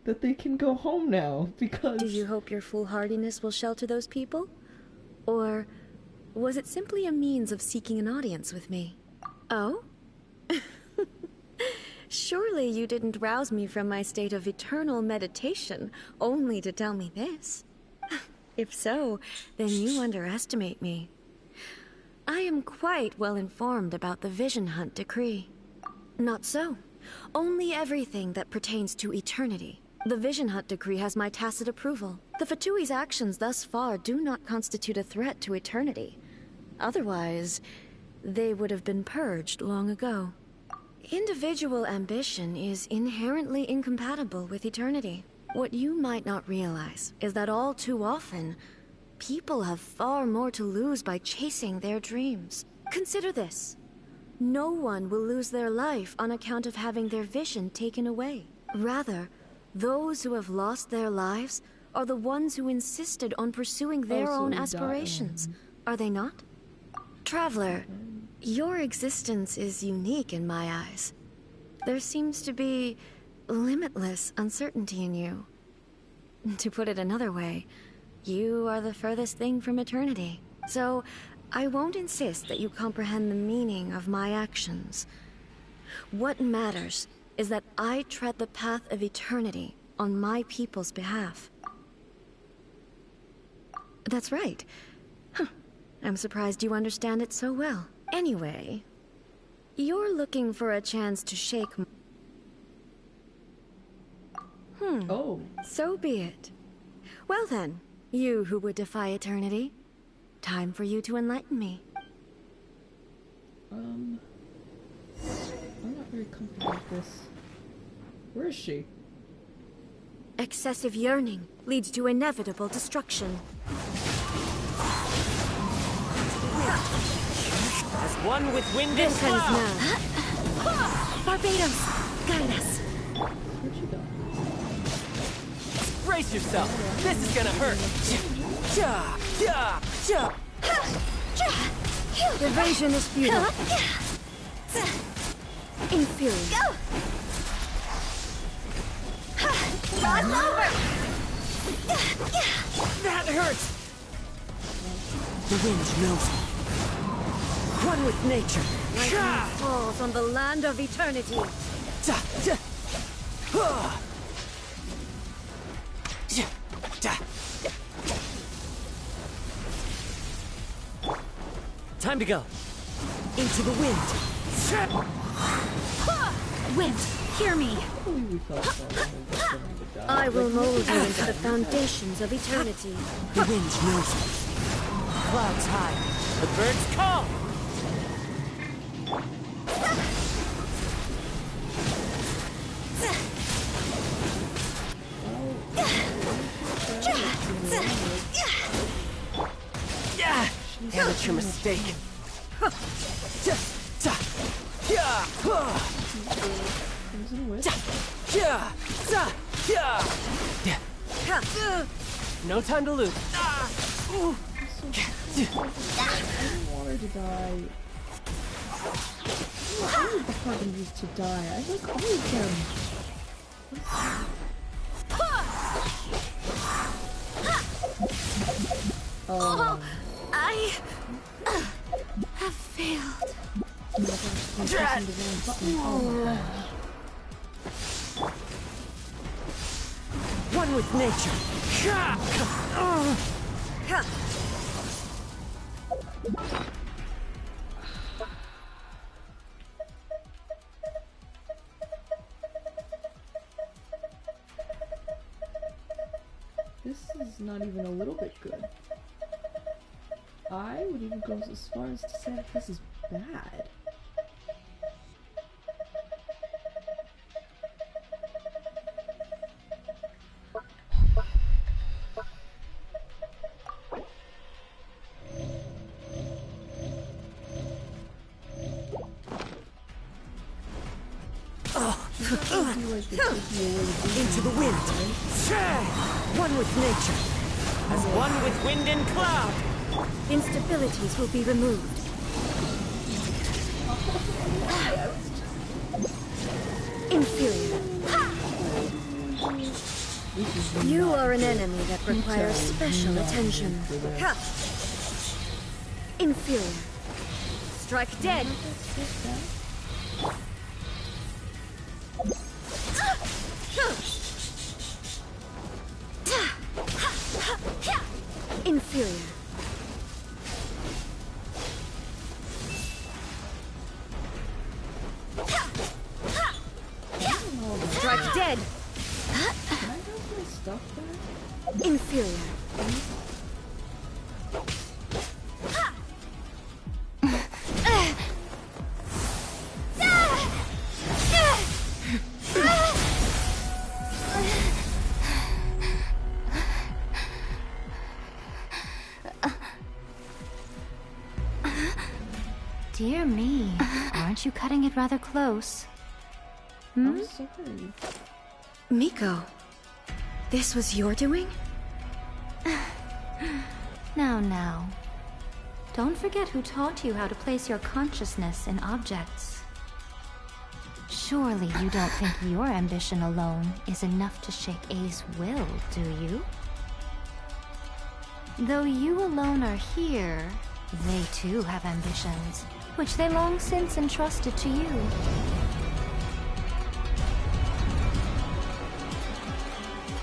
A: that they can go home now, because...
L: Do you hope your foolhardiness will shelter those people? Or was it simply a means of seeking an audience with me? Oh? Surely you didn't rouse me from my state of eternal meditation only to tell me this. If so, then you underestimate me. I am quite well informed about the Vision Hunt decree. Not so. Only everything that pertains to eternity. The Vision Hunt decree has my tacit approval. The Fatui's actions thus far do not constitute a threat to eternity. Otherwise, they would have been purged long ago. Individual ambition is inherently incompatible with eternity. What you might not realize is that all too often, people have far more to lose by chasing their dreams. Consider this. No one will lose their life on account of having their vision taken away. Rather, those who have lost their lives are the ones who insisted on pursuing their own aspirations. Are they not? Traveler, your existence is unique in my eyes. There seems to be limitless uncertainty in you. To put it another way, you are the furthest thing from eternity. So, I won't insist that you comprehend the meaning of my actions. What matters is that I tread the path of eternity on my people's behalf. That's right. Huh. I'm surprised you understand it so well. Anyway, you're looking for a chance to shake...
A: Oh.
L: So be it. Well then, you who would defy eternity, time for you to enlighten me.
A: I'm not very comfortable with this. Where is she?
L: Excessive yearning leads to inevitable destruction.
E: As one with wind and
L: This ends
E: cloud.
L: now. Barbados, guide us.
A: Where'd she go?
E: Brace yourself. This is gonna hurt.
L: Evasion is futile. Inferior.
K: Cross over!
E: That hurts. The wind knows me. One with nature.
L: Lightning falls on the land of eternity.
E: Time to go. Into the wind.
D: Wind, hear me.
L: I will mold you into the foundations of eternity.
E: The wind knows me. Clouds high. The birds call. Amateur mistake. No time to lose.
A: I didn't want her to die. harbingers to die. I like all of them. Oh.
F: I have failed.
G: One with nature.
A: This is not even a little bit good. I would even go as far as to say that this is bad.
G: Into the wind. One with nature. As one with wind and cloud.
L: Instabilities will be removed. Inferior. You are an enemy that requires special attention. Inferior. Strike dead. Inferior. Strike dead.
A: Can I have my stuff back?
L: Inferior.
B: Dear me, aren't you cutting it rather close?
A: I'm sorry.
L: Miko, this was your doing?
B: Now. Don't forget who taught you how to place your consciousness in objects. Surely you don't think your ambition alone is enough to shake A's will, do you? Though you alone are here, they too have ambitions, which they long since entrusted to you.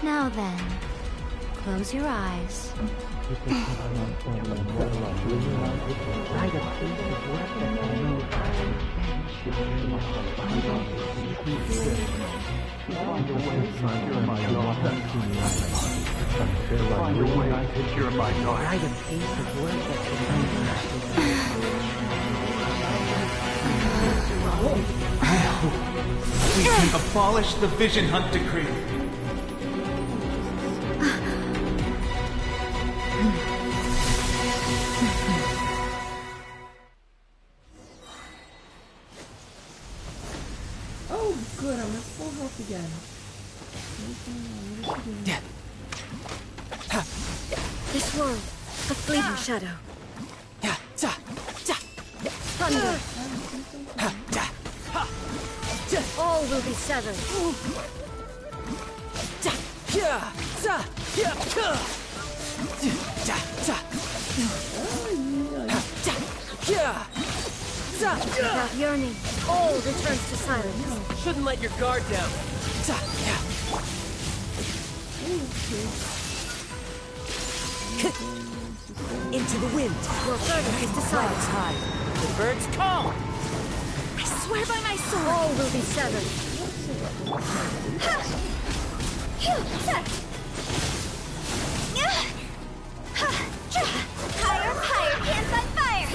B: Now then, close your eyes.
N: We can abolish the Vision Hunt Decree.
A: Oh, good, I'm at full health again.
L: This world, a fleeting shadow. Thunder. All will be severed. Without yearning, all returns to silence.
G: Shouldn't let your guard down. Into the wind.
L: Your verdict is decided.
G: Clouds high. The birds call.
F: I swear by my sword.
L: All will be severed.
K: Higher, hands on fire!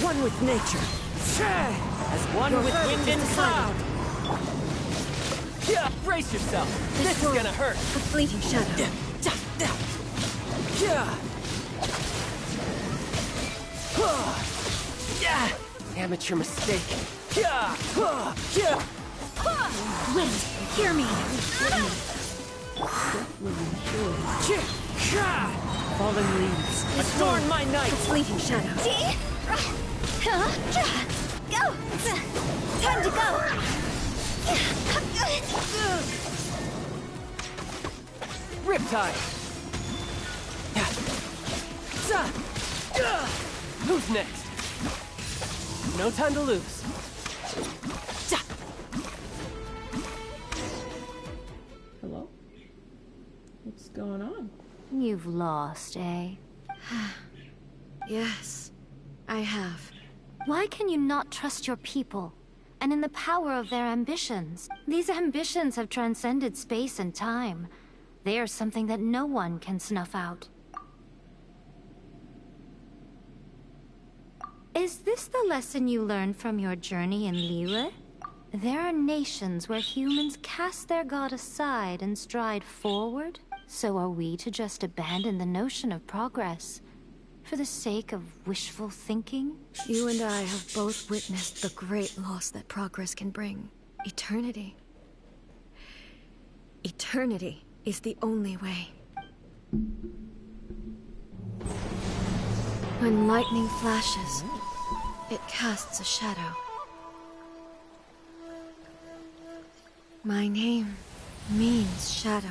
G: One with nature. As one with wind and cloud. Brace yourself. This is gonna hurt.
L: A fleeting shadow.
G: Amateur mistake.
F: Wind, hear me.
G: Fallen leaves. Adorn my night.
L: A fleeting shadow.
K: Go! Time to go!
O: Riptide! Who's next? No time to lose.
A: Hello? What's going on?
B: You've lost, eh?
L: Yes, I have.
B: Why can you not trust your people? And in the power of their ambitions? These ambitions have transcended space and time. They are something that no one can snuff out. Is this the lesson you learned from your journey in Liyue? There are nations where humans cast their god aside and stride forward. So are we to just abandon the notion of progress for the sake of wishful thinking?
L: You and I have both witnessed the great loss that progress can bring. Eternity. Eternity is the only way. When lightning flashes, it casts a shadow. My name means shadow.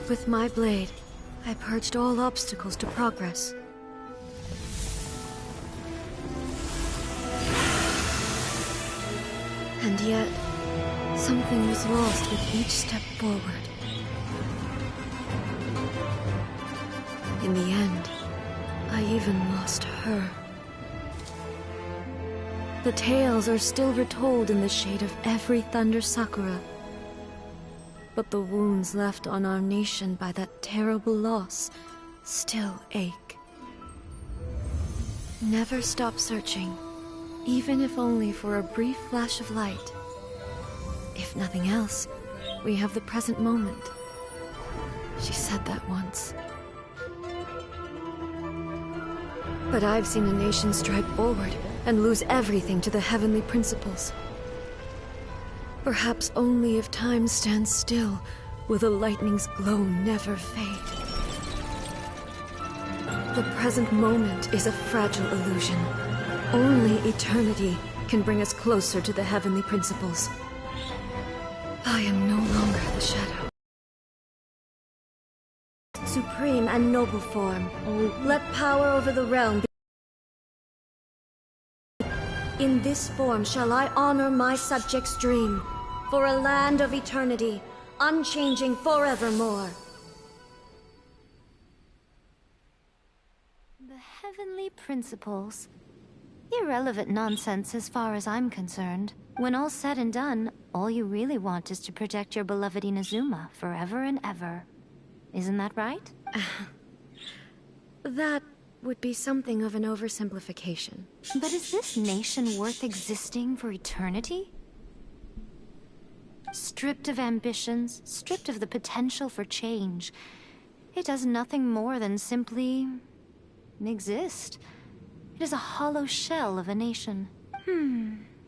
L: With my blade, I purged all obstacles to progress. And yet, something was lost with each step forward. In the end, I even lost her. The tales are still retold in the shade of every Thunder Sakura. But the wounds left on our nation by that terrible loss still ache. Never stop searching, even if only for a brief flash of light. If nothing else, we have the present moment. She said that once. But I've seen a nation stride forward and lose everything to the heavenly principles. Perhaps only if time stands still will the lightning's glow never fade. The present moment is a fragile illusion. Only eternity can bring us closer to the heavenly principles. I am no longer the shadow. Supreme and noble form, let power over the realm be. In this form shall I honor my subjects' dream, for a land of eternity, unchanging forevermore.
B: The heavenly principles. Irrelevant nonsense as far as I'm concerned. When all's said and done, all you really want is to protect your beloved Inazuma forever and ever. Isn't that right?
L: That would be something of an oversimplification.
B: But is this nation worth existing for eternity? Stripped of ambitions, stripped of the potential for change, it does nothing more than simply exist. It is a hollow shell of a nation.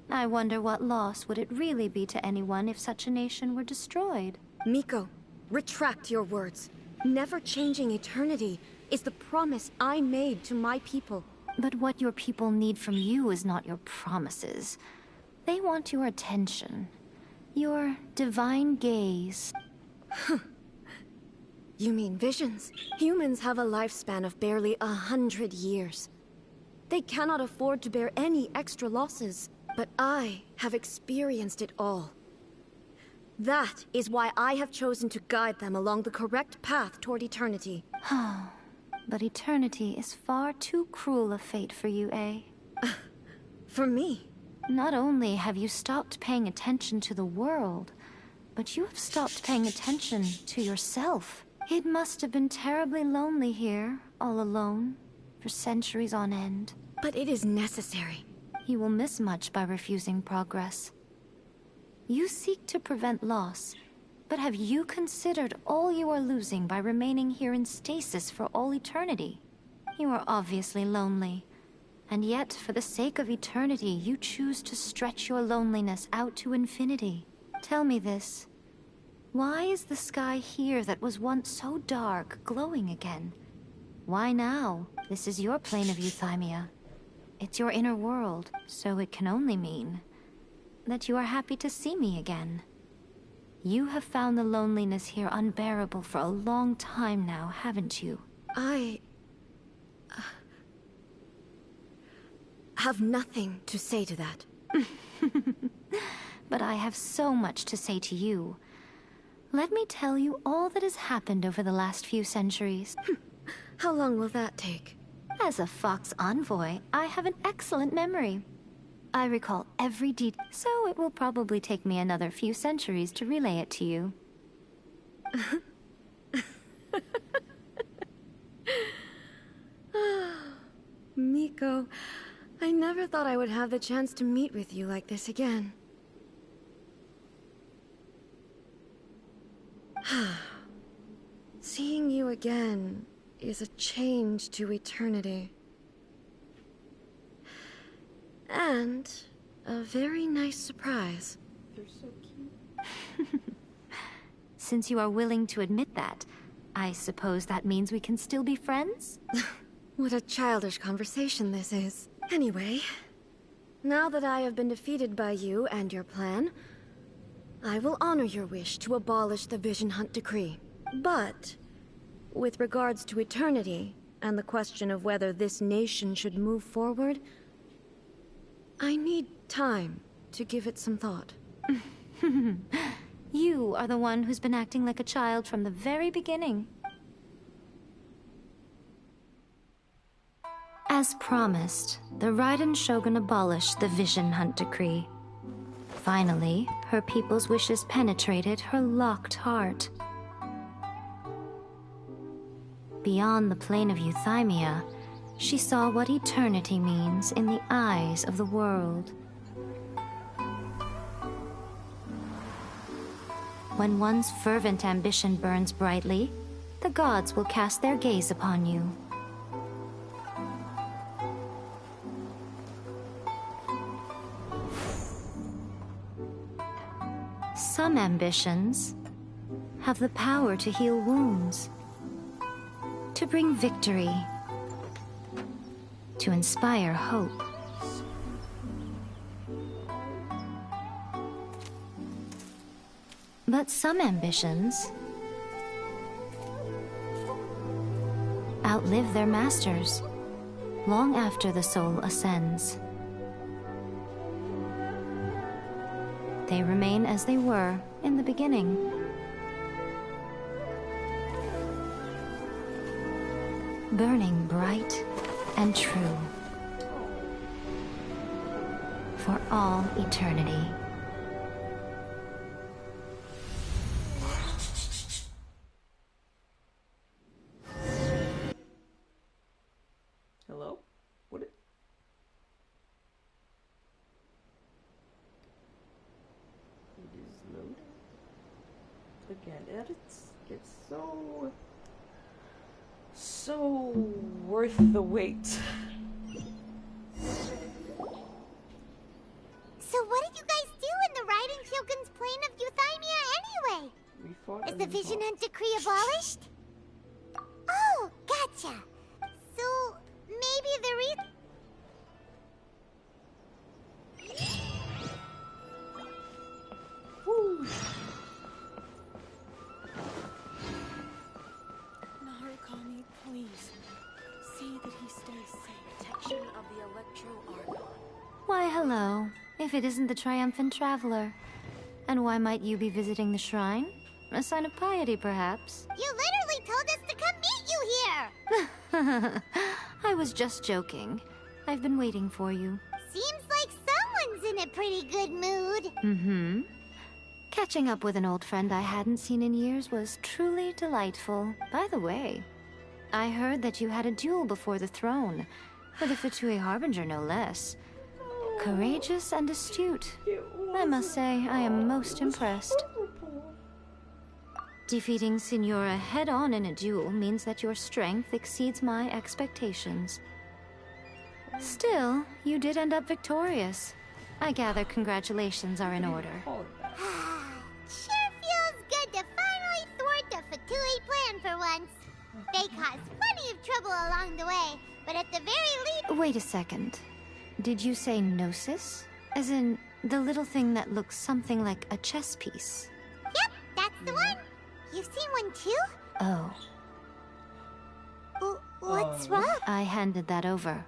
B: I wonder what loss would it really be to anyone if such a nation were destroyed?
L: Miko, retract your words. Never changing eternity is the promise I made to my people.
B: But what your people need from you is not your promises. They want your attention. Your divine gaze.
L: You mean visions? Humans have a lifespan of barely 100 years. They cannot afford to bear any extra losses. But I have experienced it all. That is why I have chosen to guide them along the correct path toward eternity.
B: But eternity is far too cruel a fate for you, eh?
L: For me?
B: Not only have you stopped paying attention to the world, but you have stopped paying attention to yourself. It must have been terribly lonely here, all alone, for centuries on end.
L: But it is necessary.
B: You will miss much by refusing progress. You seek to prevent loss, but have you considered all you are losing by remaining here in stasis for all eternity? You are obviously lonely, and yet for the sake of eternity, you choose to stretch your loneliness out to infinity. Tell me this. Why is the sky here that was once so dark glowing again? Why now? This is your plane of euthymia. It's your inner world, so it can only mean that you are happy to see me again. You have found the loneliness here unbearable for a long time now, haven't you?
L: I have nothing to say to that.
B: But I have so much to say to you. Let me tell you all that has happened over the last few centuries.
L: How long will that take?
B: As a Fox envoy, I have an excellent memory. I recall every detail, so it will probably take me another few centuries to relay it to you.
L: Miko, I never thought I would have the chance to meet with you like this again. Seeing you again is a change to eternity. And a very nice surprise.
A: They're so cute.
B: Since you are willing to admit that, I suppose that means we can still be friends?
L: What a childish conversation this is. Anyway, now that I have been defeated by you and your plan, I will honor your wish to abolish the Vision Hunt Decree. But, with regards to eternity, and the question of whether this nation should move forward, I need time to give it some thought.
B: You are the one who's been acting like a child from the very beginning. As promised, the Raiden Shogun abolished the Vision Hunt Decree. Finally, her people's wishes penetrated her locked heart. Beyond the plane of euthymia, she saw what eternity means in the eyes of the world. When one's fervent ambition burns brightly, the gods will cast their gaze upon you. Some ambitions have the power to heal wounds, to bring victory, to inspire hope. But some ambitions outlive their masters long after the soul ascends. They remain as they were in the beginning. Burning bright and true for all eternity.
A: Hello? What it... It is loading. Again, it's so worth the wait.
C: So what did you guys do in the Raiden Shogun's plane of euthymia anyway?
A: We fought
C: Is the Vision Hunt Decree abolished? Oh, gotcha. So maybe the
K: Narukami, please. See that he stays safe. Protection of the Electro-Argon.
B: Why, hello. If it isn't the triumphant traveler. And why might you be visiting the shrine? A sign of piety, perhaps?
C: You literally told us to come meet you here!
B: I was just joking. I've been waiting for you.
C: Seems like someone's in a pretty good mood.
B: Mm-hmm. Catching up with an old friend I hadn't seen in years was truly delightful. By the way, I heard that you had a duel before the throne, with the Fatui Harbinger no less. Courageous and astute. I must say, I am most impressed. Defeating Signora head-on in a duel means that your strength exceeds my expectations. Still, you did end up victorious. I gather congratulations are in order.
C: Sure feels good to finally thwart the Fatui plan for once. They caused plenty of trouble along the way, but at the very least...
B: Wait a second. Did you say gnosis? As in, the little thing that looks something like a chess piece?
C: Yep, that's the one. You've seen one too?
B: Oh.
C: What's wrong?
B: I handed that over.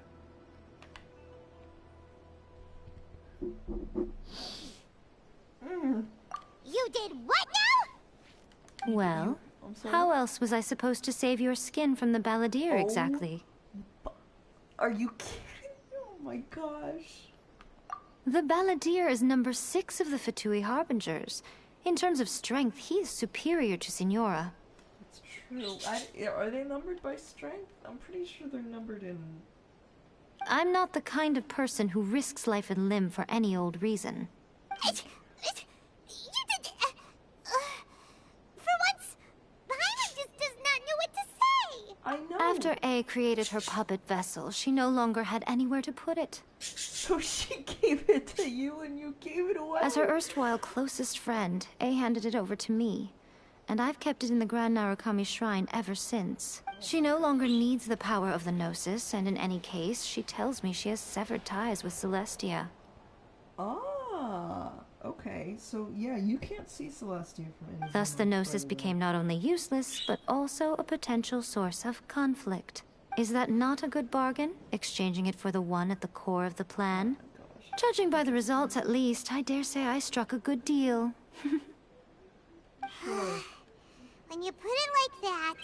C: You did what now?
B: Well, how else was I supposed to save your skin from the balladeer exactly?
A: Are you kidding? Oh my gosh.
B: The balladeer is number 6 of the Fatui Harbingers. In terms of strength, he is superior to Signora.
A: It's true. Are they numbered by strength? I'm pretty sure they're numbered in...
B: I'm not the kind of person who risks life and limb for any old reason.
C: You did... for once, Paimon just does not know what to say.
A: I know.
B: After A created her puppet vessel, she no longer had anywhere to put it.
A: So she gave it to you and you gave it away?
B: As her erstwhile closest friend, A handed it over to me. And I've kept it in the Grand Narukami Shrine ever since. She no longer needs the power of the Gnosis, and in any case, she tells me she has severed ties with Celestia.
A: Ah, okay. So, yeah, you can't see Celestia from any...
B: Thus, the Gnosis became not only useless, but also a potential source of conflict. Is that not a good bargain, exchanging it for the one at the core of the plan? Judging by the results, at least, I dare say I struck a good deal.
C: When you put it like that,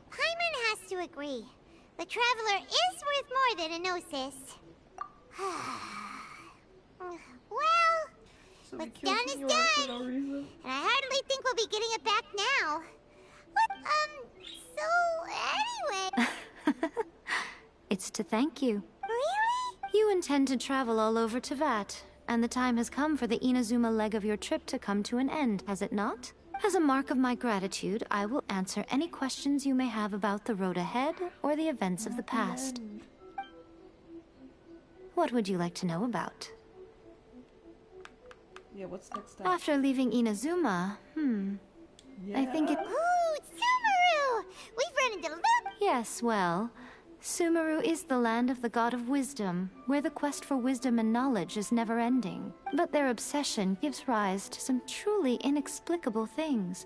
C: Paimon has to agree. The Traveler is worth more than a Gnosis. Well, what's done is done.
A: No reason.
C: And I hardly think we'll be getting it back now. So anyway...
B: It's to thank you.
C: Really?
B: You intend to travel all over Teyvat, and the time has come for the Inazuma leg of your trip to come to an end, has it not? As a mark of my gratitude, I will answer any questions you may have about the road ahead or the events of the past. What would you like to know about?
A: Yeah, what's next step?
B: After leaving Inazuma, I think it...
C: Ooh, Sumeru! We've run into loop!
B: Yes, well, Sumeru is the land of the god of wisdom, where the quest for wisdom and knowledge is never-ending. But their obsession gives rise to some truly inexplicable things.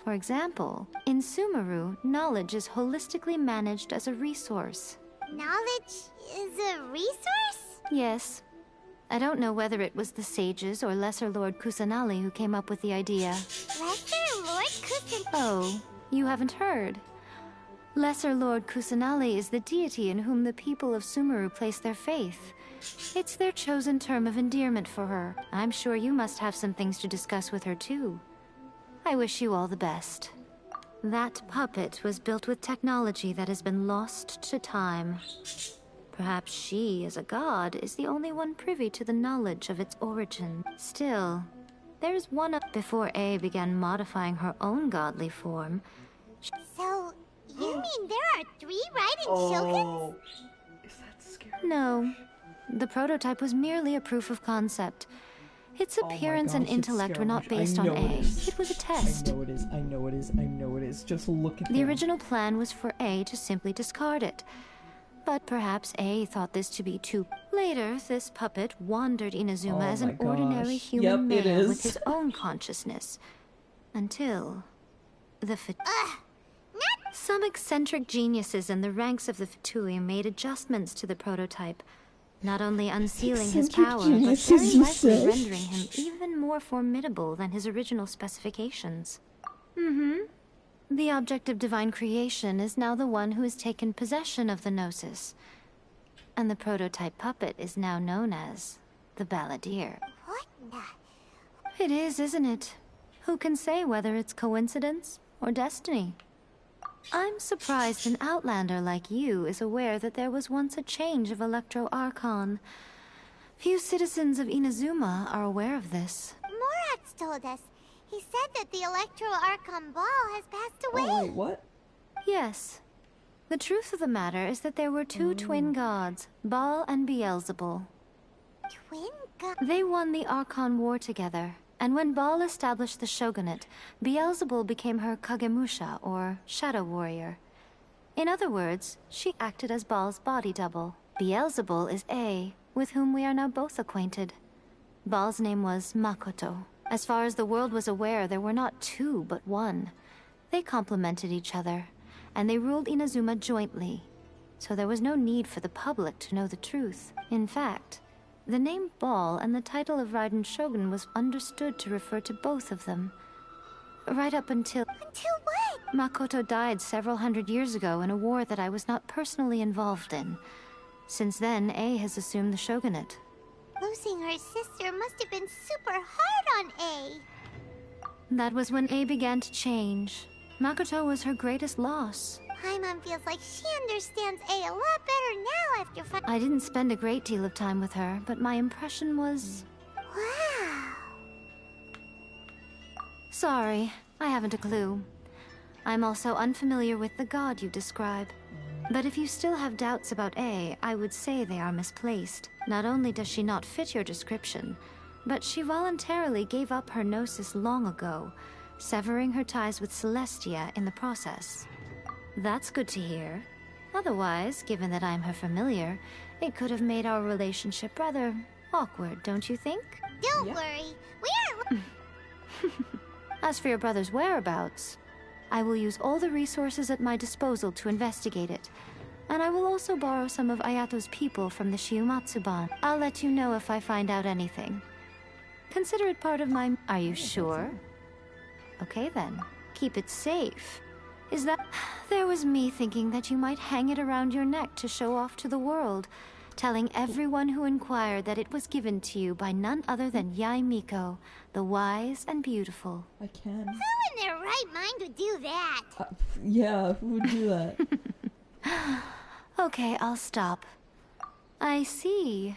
B: For example, in Sumeru, knowledge is holistically managed as a resource.
C: Knowledge is a resource?
B: Yes. I don't know whether it was the sages or Lesser Lord Kusanali who came up with the idea.
C: Lesser Lord Kusanali?
B: Oh, you haven't heard. Lesser Lord Kusanali is the deity in whom the people of Sumeru place their faith. It's their chosen term of endearment for her. I'm sure you must have some things to discuss with her too. I wish you all the best. That puppet was built with technology that has been lost to time. Perhaps she, as a god, is the only one privy to the knowledge of its origin. Still, there's one up before A began modifying her own godly form.
C: So, you mean there are 3 riding shoguns?
A: Is that scary?
B: No. The prototype was merely a proof of concept. Its appearance and intellect were not based on A. It was a test.
A: I know it is, I know it is, I know it is. Just look at
B: The original plan was for A to simply discard it. But perhaps A thought this to be too... Later, this puppet wandered Inazuma as an ordinary human male with his own consciousness. Until... Some eccentric geniuses in the ranks of the Fatui made adjustments to the prototype, not only unsealing his power, but very likely rendering him even more formidable than his original specifications. The object of divine creation is now the one who has taken possession of the Gnosis. And the prototype puppet is now known as the Balladeer.
C: What the...
B: It is, isn't it? Who can say whether it's coincidence or destiny? I'm surprised an outlander like you is aware that there was once a change of Electro Archon. Few citizens of Inazuma are aware of this.
C: Morat's told us. He said that the Electro Archon Ball has passed away.
A: Oh, wait, what?
B: Yes. The truth of the matter is that there were 2 twin gods, Baal and Beelzebul.
C: Twin gods?
B: They won the Archon War together, and when Baal established the shogunate, Beelzebul became her Kagemusha, or Shadow Warrior. In other words, she acted as Baal's body double. Beelzebul is A, with whom we are now both acquainted. Baal's name was Makoto. As far as the world was aware, there were not two, but one. They complemented each other, and they ruled Inazuma jointly, so there was no need for the public to know the truth. In fact, the name Baal and the title of Raiden Shogun was understood to refer to both of them. Right up until...
C: Until what?
B: Makoto died several hundred years ago in a war that I was not personally involved in. Since then, A has assumed the shogunate.
C: Losing her sister must have been super hard on A.
B: That was when A began to change. Makoto was her greatest loss.
C: Paimon feels like she understands A a lot better now after
B: I didn't spend a great deal of time with her, but my impression was...
C: Wow.
B: Sorry, I haven't a clue. I'm also unfamiliar with the god you describe. But if you still have doubts about A, I would say they are misplaced. Not only does she not fit your description, but she voluntarily gave up her gnosis long ago, severing her ties with Celestia in the process. That's good to hear. Otherwise, given that I'm her familiar, it could have made our relationship rather awkward, don't you think?
C: Don't worry, we aren't...
B: As for your brother's whereabouts, I will use all the resources at my disposal to investigate it, and I will also borrow some of Ayato's people from the Shiumatsuban. I'll let you know if I find out anything. Consider it part of my... Are you sure? Okay then, keep it safe. Is that... There was me thinking that you might hang it around your neck to show off to the world, telling everyone who inquired that it was given to you by none other than Yae Miko, the wise and beautiful.
A: I can.
C: Who in their right mind would do that?
A: Yeah, who would do that?
B: Okay, I'll stop. I see.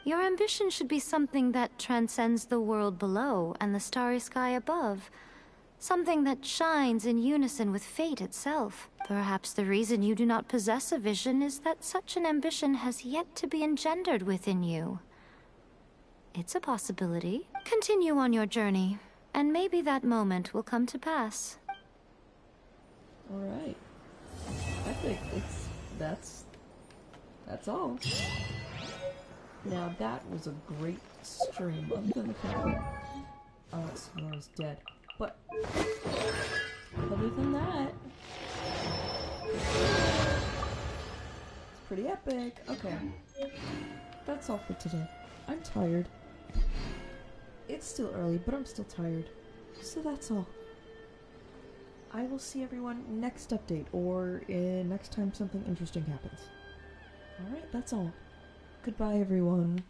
B: Your ambition should be something that transcends the world below and the starry sky above. Something that shines in unison with fate itself. Perhaps the reason you do not possess a vision is that such an ambition has yet to be engendered within you. It's a possibility. Continue on your journey, and maybe that moment will come to pass.
A: Alright. I think that's all. Now that was a great stream. I'm gonna count. Oh, Sonora's dead. But other than that, it's pretty epic. Okay. That's all for today. I'm tired. It's still early, but I'm still tired. So that's all. I will see everyone next update, or next time something interesting happens. Alright, that's all. Goodbye, everyone.